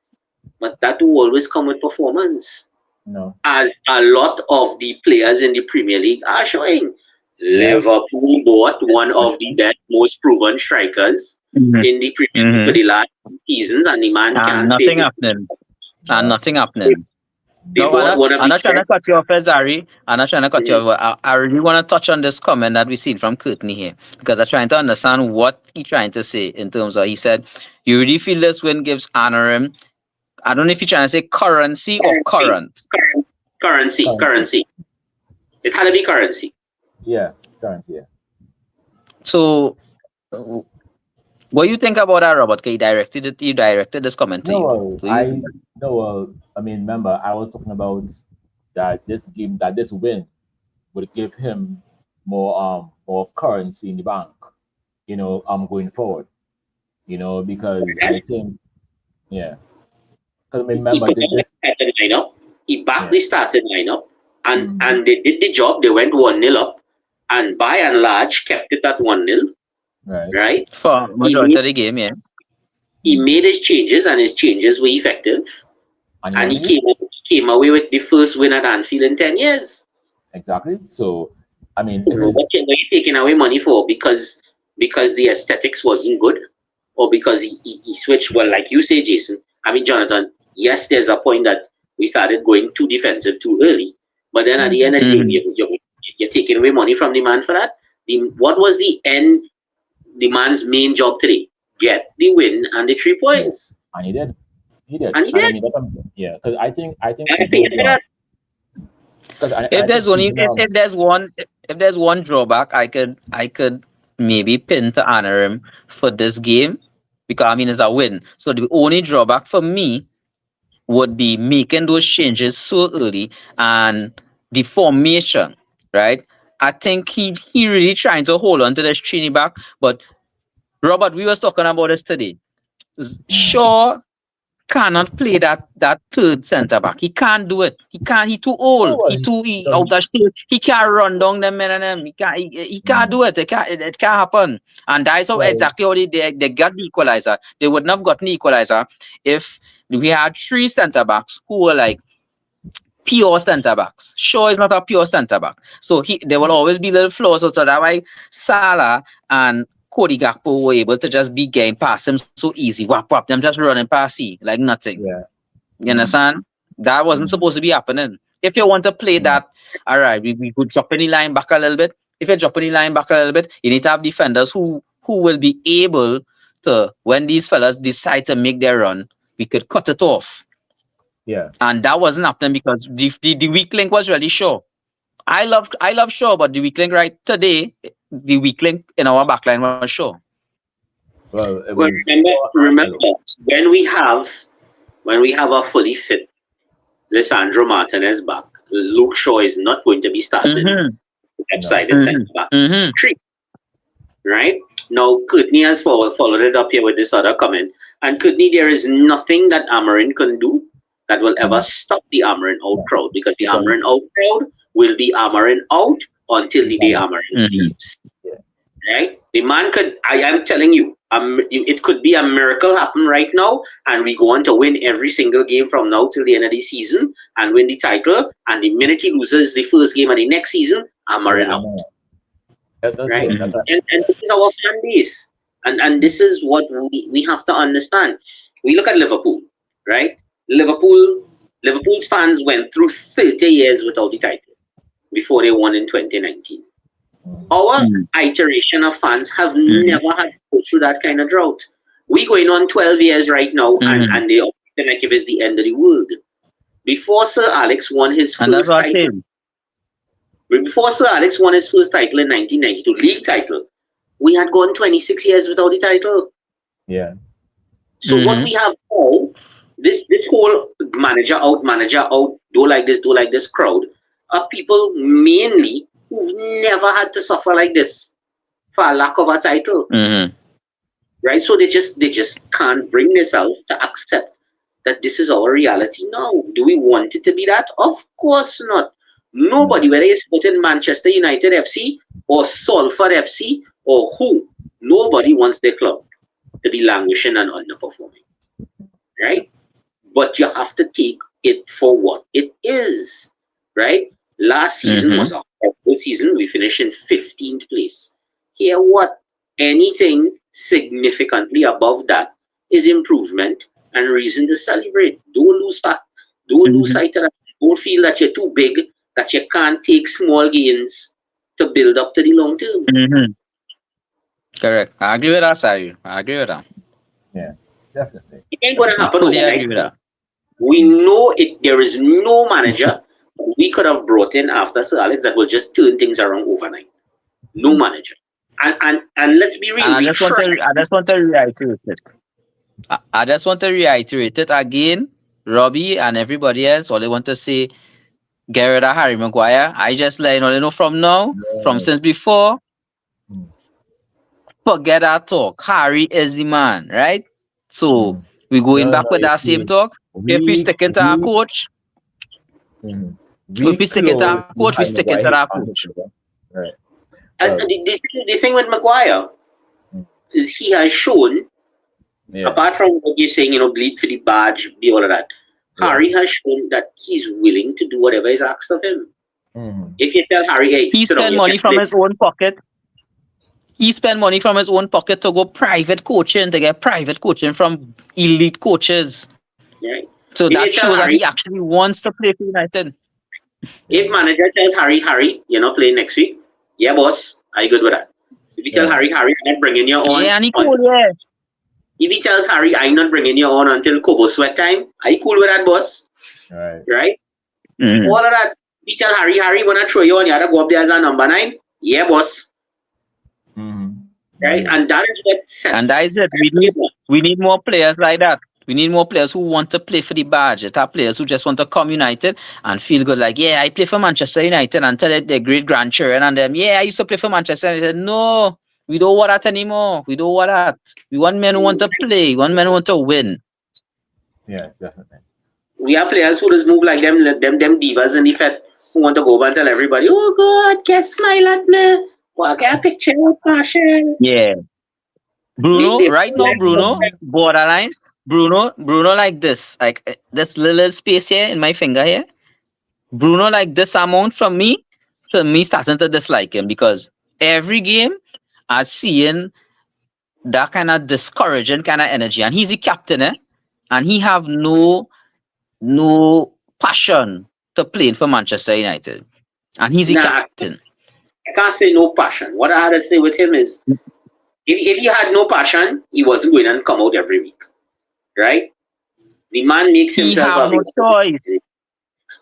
but that will always come with performance. No. As a lot of the players in the Premier League are showing. Yes. Liverpool bought one of the best, most proven strikers in the Premier League for the last seasons, and the man And can't say nothing that. happening. And No. nothing happening. They No, bought one of I'm the not trying to best. cut you off, Zari. I'm not trying to cut you off. I really want to touch on this comment that we seen from Courtney here because I'm trying to understand what he's trying to say in terms of, he said, you really feel this win gives Anarim, I don't know if you're trying to say currency or current. Currency. It had to be currency. Yeah, it's currency. Yeah. So, what do you think about that, Robert? 'Cause you directed this comment to you. No, What do you think? I mean, remember, I was talking about that this win would give him more currency in the bank, going forward, because I think, yeah, because He remember put on the starting lineup. He backed the starting lineup, and they did the job. They went 1-0 up, and by and large kept it at 1-0. Right? For majority of the game, yeah. He made his changes, and his changes were effective. And he came away with the first win at Anfield in 10 years. Exactly. So, I mean, What are you taking away money for? Because the aesthetics wasn't good, or because he switched? Well, like you say, Jason. I mean, Jonathan. Yes, there's a point that we started going too defensive too early, but then at the end of the day, you're taking away money from the man for that. What was the man's main job today? Get the win and the 3 points. And he did. And he did. Yeah, because I think if there's one drawback I could maybe pin to Anarim for this game, because I mean it's a win. So the only drawback for me would be making those changes so early and the formation, right? I think he really trying to hold on to this Trini back. But Robert, we was talking about this today. Shaw cannot play that third centre back. He can't do it. He can't. He too old. He out of state. He can't run down them men and them. He can't do it. It can't happen. And that's how exactly how they got the equalizer. They wouldn't have gotten the equalizer if we had 3 centre backs who were like pure centre backs. Shaw is not a pure centre back. So there will always be little flaws. So that's why Salah and Cody Gakpo were able to just be getting past him so easy. Whap, them just running past him like nothing. Yeah. You understand? That wasn't supposed to be happening. If you want to play that, all right, we could drop any line back a little bit. If you drop any line back a little bit, you need to have defenders who will be able to, when these fellas decide to make their run, we could cut it off. Yeah. And that wasn't happening because the weak link was really Shaw. I love Shaw, but the weak link right today, the weak link in our backline was Shaw. Well, remember when we have a fully fit Lisandro Martinez back, Luke Shaw is not going to be starting left-sided centre back. 3. Right? Now, Courtney has followed it up here with this other comment. And Courtney, there is nothing that Amarin can do that will ever stop the Amarin out crowd, because the Amarin out crowd will be Amarin out until the day Amarin leaves. Right? The man could, I am telling you, it could be a miracle happen right now, and we go on to win every single game from now till the end of the season and win the title. And the minute he loses the first game of the next season, Amarin out. Right? And this is our fan base. And this is what we have to understand. We look at Liverpool, right? Liverpool's fans went through 30 years without the title before they won in 2019. Our iteration of fans have never had to go through that kind of drought. We're going on 12 years right now, and they operate like if it's the end of the world. Before Sir Alex won his first title, before Sir Alex won his first title in 1992, league title, we had gone 26 years without the title. Yeah. So what we have now, this whole manager out, do like this crowd, are people mainly who've never had to suffer like this for a lack of a title. right? So they just can't bring themselves to accept that this is our reality now. Do we want it to be that? Of course not. Mm. Nobody, whether you support in Manchester United FC or Salford FC or who, nobody wants their club to be languishing and underperforming, right? But you have to take it for what it is, right? Last season Mm-hmm. was a horrible season. We finished in 15th place. Here, what? Anything significantly above that is improvement and reason to celebrate. Don't lose fact. Don't lose Mm-hmm. sight of that. Don't feel that you're too big, that you can't take small gains to build up to the long term. Mm-hmm. Correct. I agree with that, Sari. I agree with that. Yeah, definitely. It ain't going to I happen fully overnight. agree with that. We know it. There is no manager we could have brought in after Sir Alex that will just turn things around overnight. No Mm. manager. And let's be And real. We tried. I just want to reiterate it. I just want to reiterate it again. Robbie and everybody else, all they want to say, get rid of Harry Maguire. I just let you know from now, from Yes. since before, Mm. forget that talk. Harry is the man, right? So Mm. we going No, back no, with you that same see, talk. If we we stick into our we coach, mhm. if we we stick into close our the coach, we Harry stick Maguire into hate our on coach. Twitter. Right. And Well, the thing with Maguire mm, is he has shown, yeah, apart from what you're saying, bleed for the badge, be all of that. yeah. Harry has shown that he's willing to do whatever is asked of him. Mm. If you tell Harry, hey, He sit down, spend you money can't from play. his own pocket. He spend money from his own pocket to go private coaching, to get private coaching from elite coaches. Right? So If that you tell shows that Harry, he actually wants to play for United. if Yeah, manager tells Harry, you're not playing next week, yeah, boss, I good with that. If you tell yeah. Harry, I'm not bringing you on Yeah, and he cool, until, yeah. if he tells Harry, I'm not bringing you on until Kobo sweat time, I cool with that, boss, Right. right? Mm. All of that. If you tell Harry, wanna throw you on, you have to go up there as a number 9, yeah, boss, Mm-hmm. right? Mm-hmm. And that is what And that is sets it. We need more players like that. We need more players who want to play for the badge. It's our players who just want to come United and feel good. Like, yeah, I play for Manchester United and tell their great grandchildren and them, yeah, I used to play for Manchester United. No, we don't want that anymore. We don't want that. We want men who want to play. We want men who want to win. Yeah, definitely. we have players who just move like them divas in the Fed who want to go over and tell everybody, oh God, just smile at me. Well, get a picture with Marshall. Yeah. Bruno, They right now, Bruno, Mm. borderline. Bruno like this. Like this little space here in my finger here. Bruno like this amount from me to me starting to dislike him because every game I seeing that kind of discouraging kind of energy. And he's the captain, eh? And he have no passion to playing for Manchester United. And he's the Nah, captain. I can't say no passion. What I had to say with him is if he had no passion, he wasn't going to come out every week. Right? The man makes He himself have no available. choice.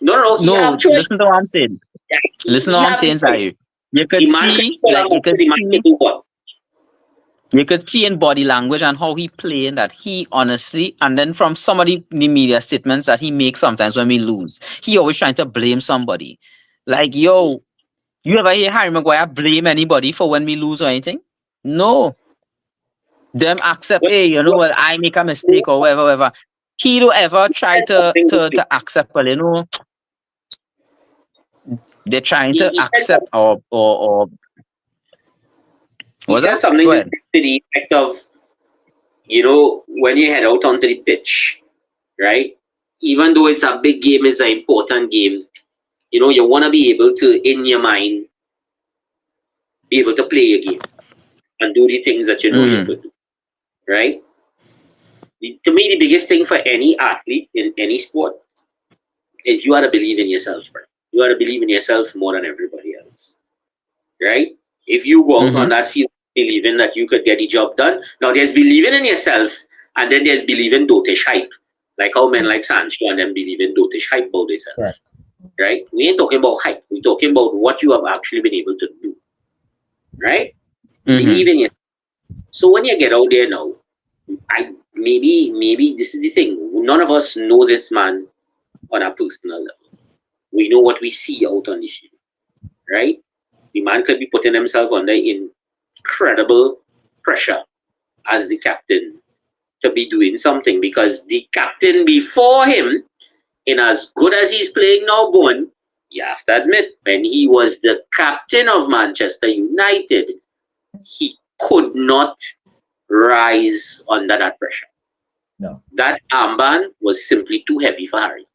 No, he No, have choice. listen to what I'm saying. Yeah, Listen to he what I'm have the saying, choice. Zaire. You could The man can see, pull like out, you could the man can see do what? You could see in body language and how he playing that he honestly, and then from some of the media statements that he makes sometimes when we lose, he always trying to blame somebody. Like, yo, you ever hear Harry Maguire blame anybody for when we lose or anything? No. Them accept, What, hey, you know what, what, I make a mistake or whatever, whatever. He don't ever he try said something this week. to accept, well, they're trying to He said accept or he what's said that? something Go to ahead. the effect of, when you head out onto the pitch, right? Even though it's a big game, it's an important game. You want to be able to, in your mind, be able to play your game and do the things that you know you Mm, could do, right? To me, the biggest thing for any athlete in any sport is you got to believe in yourself, right? You got to believe in yourself more than everybody else, right? If you go out on mm-hmm, that field believing that you could get the job done, now there's believing in yourself, and then there's believing dotish hype, like how men Mm. like Sancho and them believe in dotish hype about Correct. themselves, right? We ain't talking about hype. We're talking about what you have actually been able to do, right? mm-hmm, Believe in it. So when you get out there now, maybe this is the thing. None of us know this man on a personal level. We know what we see out on the field, right? The man could be putting himself under incredible pressure as the captain to be doing something, because the captain before him, in as good as he's playing now, Bowen, you have to admit, when he was the captain of Manchester United, he could not rise under that pressure. No. That armband was simply too heavy for Harry.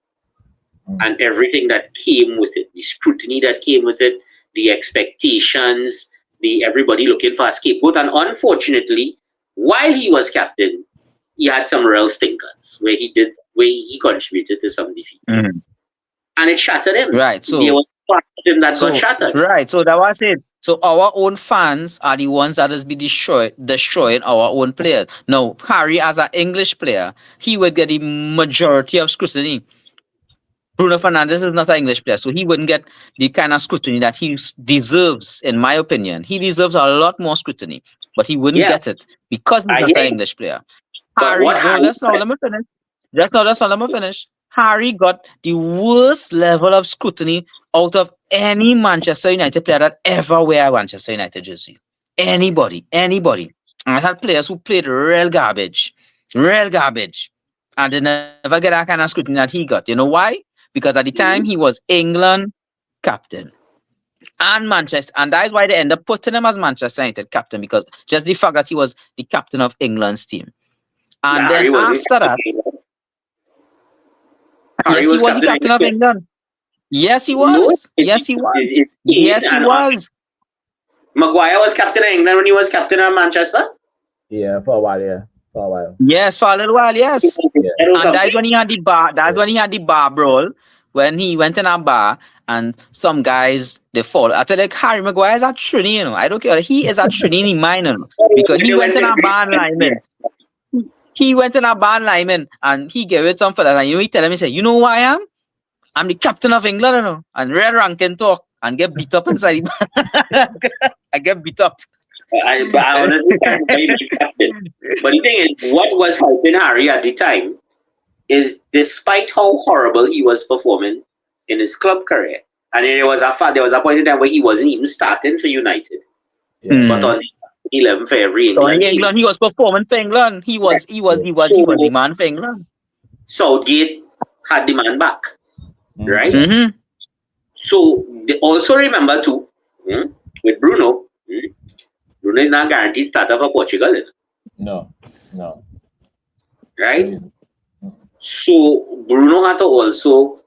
Mm. And everything that came with it, the scrutiny that came with it, the expectations, the everybody looking for a scapegoat. And unfortunately, while he was captain, he had some real stinkers where he contributed to some defeats. Mhm. And it shattered him. Right. There So was part of him that got so shattered. right. So that was it. So our own fans are the ones that has been destroying our own players. Now, Harry, as an English player, he would get the majority of scrutiny. Bruno Fernandes is not an English player, so he wouldn't get the kind of scrutiny that he deserves, in my opinion. He deserves a lot more scrutiny, but he wouldn't Yeah, get it because he's I not hear an you. English player. But Harry, what no, Harry let me finish. Just now, let me finish. Harry got the worst level of scrutiny out of any Manchester United player that ever wear a Manchester United jersey. Anybody. And I had players who played real garbage. And they never get that kind of scrutiny that he got. You know why? Because at the time he Mhm. was England captain and Manchester, and that is why they end up putting him as Manchester United captain, because just the fact that he was the captain of England's team. Yeah, And then Harry wasn't after captain that, of England. Harry yes, he was was the captain of captain of England. England. Yes, he No, was. Yes, he was. it's Kane Yes, he and was. Maguire was captain of England when he was captain of Manchester. Yeah, for a while, yeah. For a while. Yes, for a little while, yes. Yeah. Or And that something. is when he had the bar. That's when he had the bar brawl. When he went in a bar and some guys they fall. I tell you, like Harry Maguire is a Trini, I don't care. He is a Trini in mine, because When he they went went in in a bar and lineman. yeah. He went in a bar and lineman and he gave it some fella. And he tell him, he said, you know who I am? I'm the captain of England, And red ranking talk and get beat up inside the bar. I get beat up. But I honestly can't remember him being captain. But the thing is, what was helping Harry at the time is, despite how horrible he was performing in his club career, and there was a point in time where he wasn't even starting for United, Yeah. but on the 11 for every So in England team. England, he was performing for England. He was the So man for England. Southgate had the man back, right? Yeah. Mm-hmm. So they also remember too, with Bruno, Bruno is not guaranteed starter for Portugal, No. No. No, right? he's- So Bruno had to also,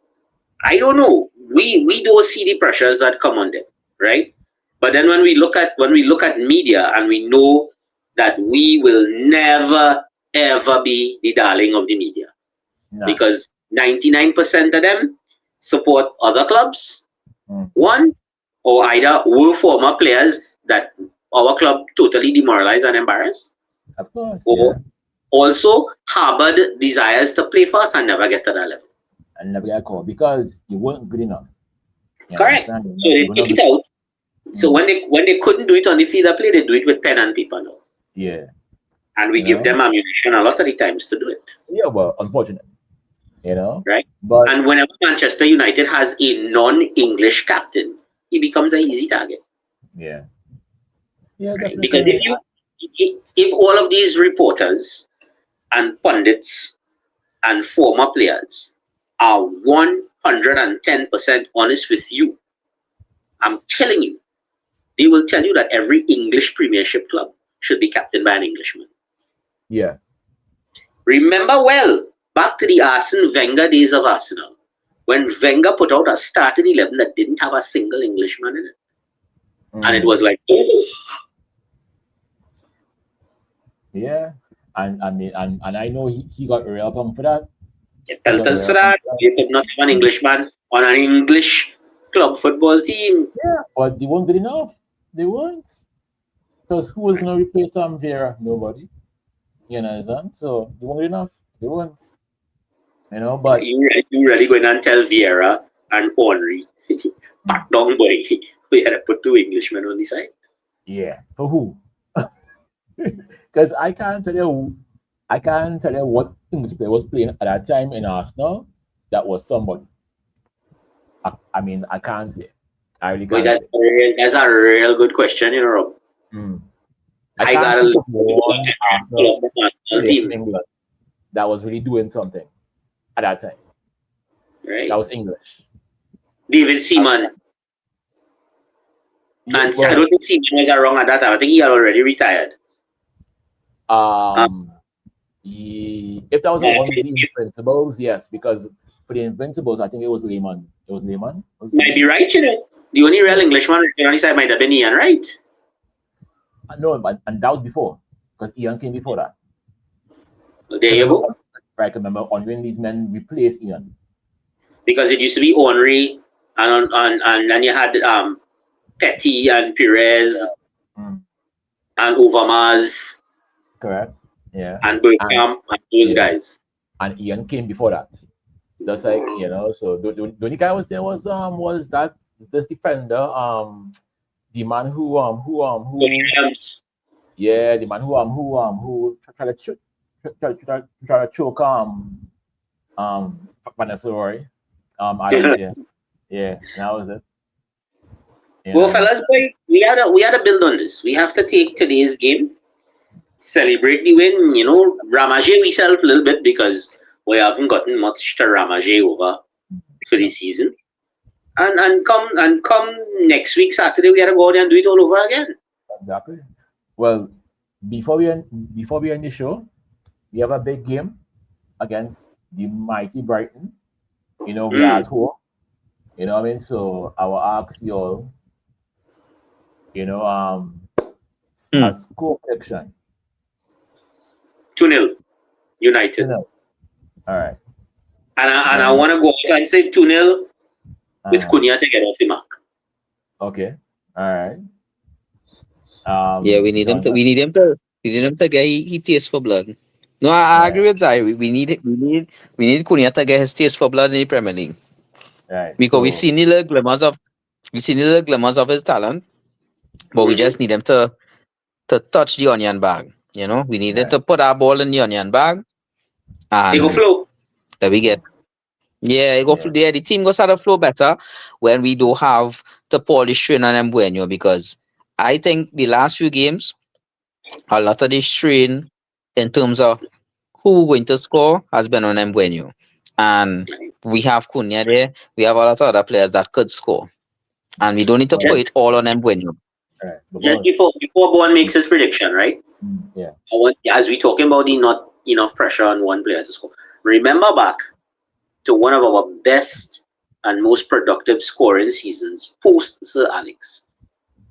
I don't know, we don't see the pressures that come on them, right? But then when we look at media, and we know that we will never ever be the darling of the media, Nah. because 99% of them support other clubs. Mm. One, or either were former players that our club totally demoralized and embarrassed, Of course, yeah. or also harbored desires to play first and never get to that level. And never get called because you weren't good enough. You Correct. understand? So they You were take not it good. out. So when they couldn't do it on the field of play, they do it with pen and paper now. Yeah. And we You give know? them ammunition a lot of the times to do it. Yeah, well, unfortunate. You know? Right? But And whenever Manchester United has a non-English captain, he becomes an easy target. yeah. Yeah, Right? Because definitely. if all of these reporters and pundits and former players are 110% honest with you, I'm telling you, they will tell you that every English Premiership club should be captained by an Englishman. Yeah. Remember well, back to the Arsene Wenger days of Arsenal, when Wenger put out a starting 11 that didn't have a single Englishman in it. And it was like, oh, Yeah. And I mean and I know he got real pumped for that. it He felt got us for real pumped that. for that. You could not have an Englishman on an English club football team. Yeah. But they weren't good enough. They weren't. Because who was gonna replace Vieira? Nobody. You understand? So they weren't good enough. They weren't. You know, but You really going and tell Vieira and Henry, back down boy, we had to put two Englishmen on the side. yeah. For who? Because I can't tell you what English player was playing at that time in Arsenal that was somebody. I mean, I can't say. I really Boy, can't say. that's a real good question, Rob. Mm. I I can't got a think of Liverpool one and Arsenal national player in team, England that was really doing something at that time. That right? was English. David I, Seaman. yeah, And I well, don't think Seaman was wrong at that time. I think he had already retired. Um, um, if that was the I one with think the you Invincibles, yes, because for the Invincibles, I think it was Lehman. It was Lehman. Was his might be name? right, you know. The only real Yeah. Englishman on his side might have been Ian, right? No, but and that was before because Ian came before that. Well, there I you remember, go. I remember on when these men replaced Ian. Because it used to be Henry, and then you had Petty and Perez Mm, and Overmars correct. Yeah. and And Bergkamp and those yeah, guys. and Ian came before that. Just like so the only guy was there was that this defender the man who Williams. yeah the man who tried to try to choke Vanessa Roy Adams, yeah, and that was it, Well, so fellas, boy, we had to build on this. We have to take today's game, celebrate the win. You know, ramage ourselves a little bit because we haven't gotten much to ramage over for no, this season. And come next week Saturday, we gotta go out there and do it all over again. exactly. Well, before we end the show, we have a big game against the mighty Brighton. We are Mm. at home. What I mean? So I will ask you all, a Hmm. score prediction. 2-0 United. All right. And I Then want to go out and say 2-0 with uh, Cunha to get off the mark. okay. All right. Yeah, John, we need him to get he taste for blood. No, all I right, agree with Zai. We need Cunha to get his taste for blood in the Premier League right. because So we see the little glimmers of his talent, but we Mm-hmm. just need him to touch the onion bag. We needed right. to put our ball in the onion bag, They go and flow. that we get. Yeah, it go Yeah. there. The team goes start to flow better when we do have the polish strain on Mbueno, because I think the last few games a lot of the strain in terms of who going to score has been on Mbueno, and we have Cunha there. We have a lot of other players that could score, and we don't need to put Well, Just, it all on Mbueno. all right. The just boss. before Bowen makes his prediction, right? Yeah. As we talking about the not enough pressure on one player to score. Remember back to one of our best and most productive scoring seasons post Sir Alex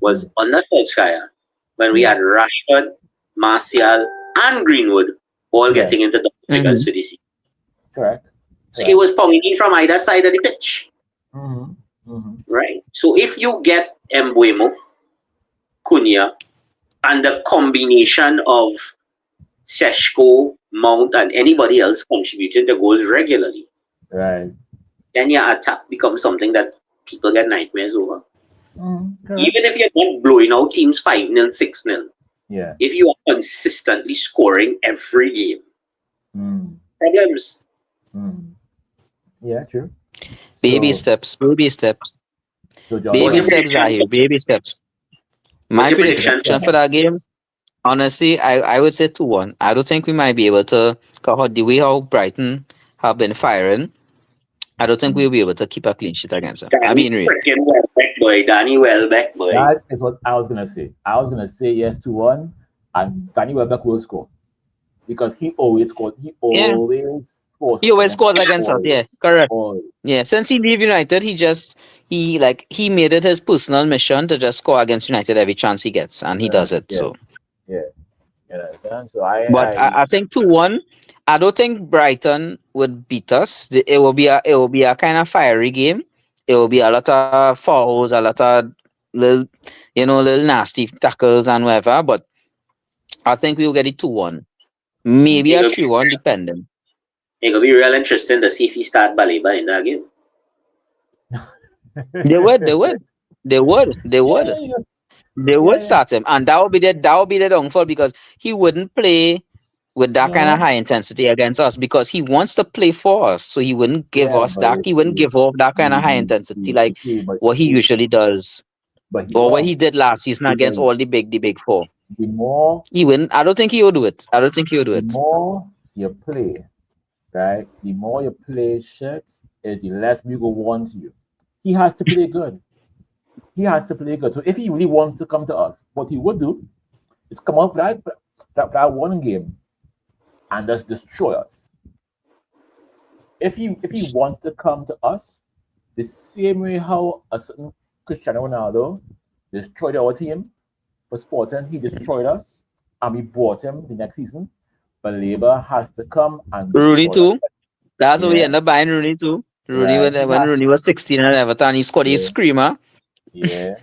was Mm, under Solskjaer when we yeah. had Rashford, Martial, and Greenwood all Yeah. getting into double figures Hmm. for this season. Correct. So it Correct. was pounding from either side of the pitch, Mm-hmm. Mm-hmm. right? So if you get Embuemo, Cunha, and the combination of Seshko, Mount, and anybody else contributing to goals regularly, Right. then your attack becomes something that people get nightmares over. Correct. Even if you're not blowing out teams 5-0, 6-0, Yeah. if you are consistently scoring every game, Mm, problems. mm. Yeah. True. Baby So steps, baby steps, John, What's baby your go steps are prediction? here. Baby steps. What's My your ahead. prediction? prediction for that game, honestly, I would say 2-1. I don't think we might be able to cover the way how Brighton have been firing. I don't think Mm. we'll be able to keep a clean sheet against them. I Danny mean, real. freaking Welbeck, boy. Danny Welbeck, boy. That is what I was gonna say. I was gonna say yes to one, and Danny Welbeck will score because he always scores. He Yeah. always scores He always against us. scores against us. Always, Yeah, correct. always. Yeah, since he leave United, he made it his personal mission to just score against United every chance he gets, and he does it. Yeah, So, yeah. You understand? So I, but I, I think 2-1. I don't think Brighton would beat us. It will be a kind of fiery game. It will be a lot of fouls, a lot of little little nasty tackles and whatever. But I think we'll get it 2-1, maybe It a could be, 3-1, depending. it could be real interesting to see if he start Baliba in that game. They would, they would, they would, they would. yeah, They yeah, would yeah. start him, and that would be the downfall, because he wouldn't play with that kind of No, high intensity against us, because he wants to play for us. So he wouldn't give yeah, us that. He wouldn't give off that kind of high intensity like you see, what he usually does, but he or what he don't did last season against because all the big four. the more He wouldn't. I don't think he would do it. I don't think he would do the it. more you play, right? The more you play shit is the less people want you. He has to play good. He has to play good. So if he really wants to come to us, what he would do is come up that one game and just destroy us. If he wants to come to us, the same way how a certain Cristiano Ronaldo destroyed our team for Sporting, he destroyed us, and we bought him the next season. But Labour has to come and Rooney destroy us. too. That's what we Yeah, end up buying Rooney too. Rooney right. when Rooney was 16 at Everton, he scored a Yeah, screamer. yeah.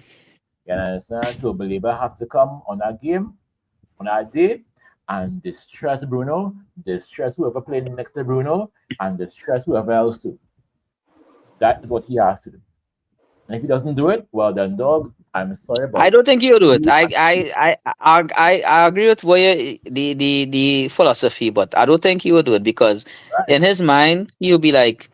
You understand? So Belieber have to come on that game, on that day, and distress Bruno, distress whoever playing next to Bruno, and distress whoever else too. That is what he has to do. And if he doesn't do it, well then dog, I'm sorry, I but don't think he'll do it. you I agree with the philosophy, but I don't think he will do it because right. in his mind he'll be like,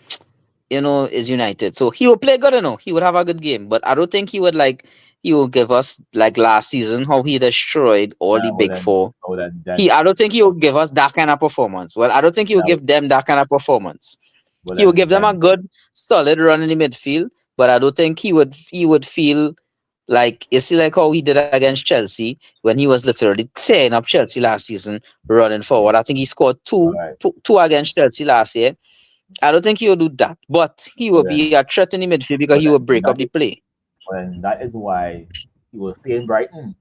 is United. So he will play good, he would have a good game. But I don't think he will give us like last season how he destroyed all the big four. I don't think he will give us that kind of performance. Well, I don't think he will now give them that kind of performance. well He will give them a then good, solid run in the midfield, but I don't think he would feel like you see like how he did against Chelsea when he was literally tearing up Chelsea last season, running yeah, forward. I think he scored all two, right. two, two against Chelsea last year. I don't think he will do that, but he will Well be then a threat in the midfield because he well will break then up the that is play. when that is why he will stay in Brighton.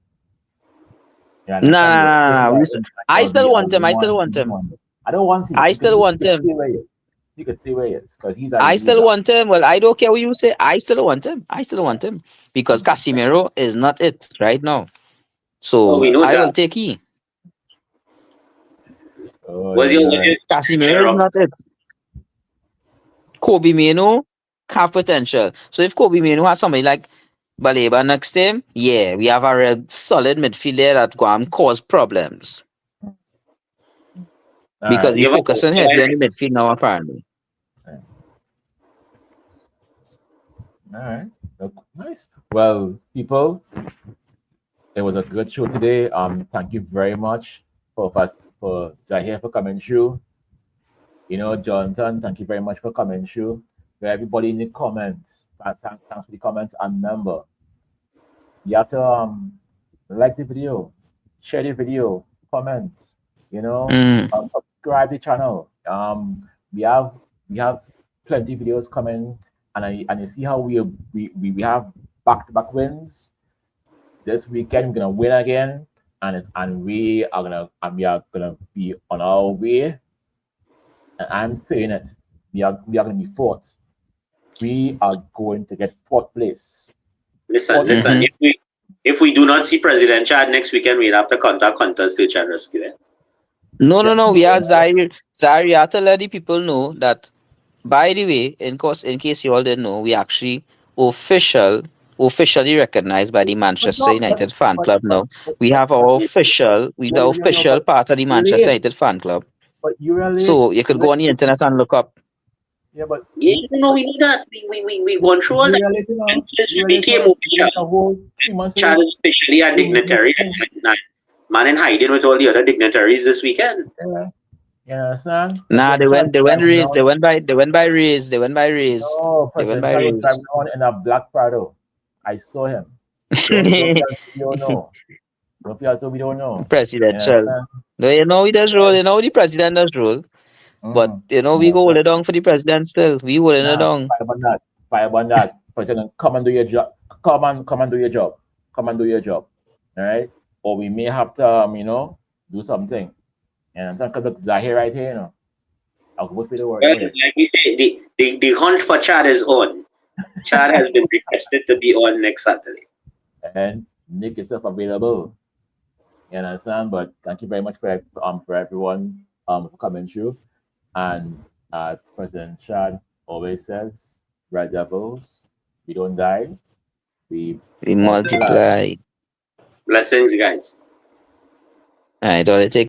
You Nah, understand? He nah, will nah, stay nah, in nah. Brighton I until we still want him. I still want want we him. want him. I don't want him. I He could still he want could him. stay where he is. He could stay where he is because he's a I really still black. want him. Well, I don't care what you say. I still want him. I still want him because Yeah. Casimiro is not it right now. Oh, we So know I will that. take he. Oh, Was you're your right. Casimiro player is of not it. Kobe Mino have potential. So if Kobe Mino has somebody like Baleba next to him, yeah, we have a real solid midfielder that go and cause problems All because right. we you have focusing heavy on the midfield now apparently. All right. Look, nice. Well, people, it was a good show today. Thank you very much for Zahir for coming through. Jonathan, thank you very much for coming through. For everybody in the comments, thanks for the comments. And remember, you have to like the video, share the video, comment, Mm. subscribe the channel. We have plenty videos coming, and you see how we have back-to-back wins. This weekend we're gonna win again, and we are gonna be on our way. And I'm saying it. We are gonna be fourth. We are going to get fourth place. listen, Fourth listen. Mm-hmm. If we do not see President Chad next weekend, we'll have to contact Hunters Search and Rescue. Eh? No. We had place. Zaire. You have to let the people know that. By the way, in case you all didn't know, we actually official officially recognized by the But Manchester no, United fan club now. We have but our wait, we the yeah, yeah, no, official part of the you're Manchester late. United fan club. But you're late. So you could You're go on the late. internet and look up. Yeah, but Yeah, no, we know that. We've gone through all that. you're late And now. since we You're late became now. You're official, like a whole 3 months Chad late. is officially a You dignitary. still, And man in hiding with all the other dignitaries this weekend. yeah. You understand? That's Nah, when they Chad went they went driving raised. around. They went by raise. No, They went President by Chad was driving raise. around in a black Prado. I saw him. Don't feel as if you don't know. Don't feel as though we don't know. You Presidential. understand? No, he does rule. The president does rule. But Mm-hmm. we go Yeah, hold it down for the president still. We holding it nah, down. fire on that. Fire on that. President, come and do your job. Come and do your job. Come and do your job. All right? Or we may have to, do something. And because of Zahir right here, I'll go with the word Well, about it. like we say, the hunt for Chad is on. Chad has been requested to be on next Saturday. And make yourself available. You understand? But thank you very much for everyone for coming through. And as President Chad always says, Red Devils, we don't die, we We multiply. multiply. Blessings, guys. All right, all right. Take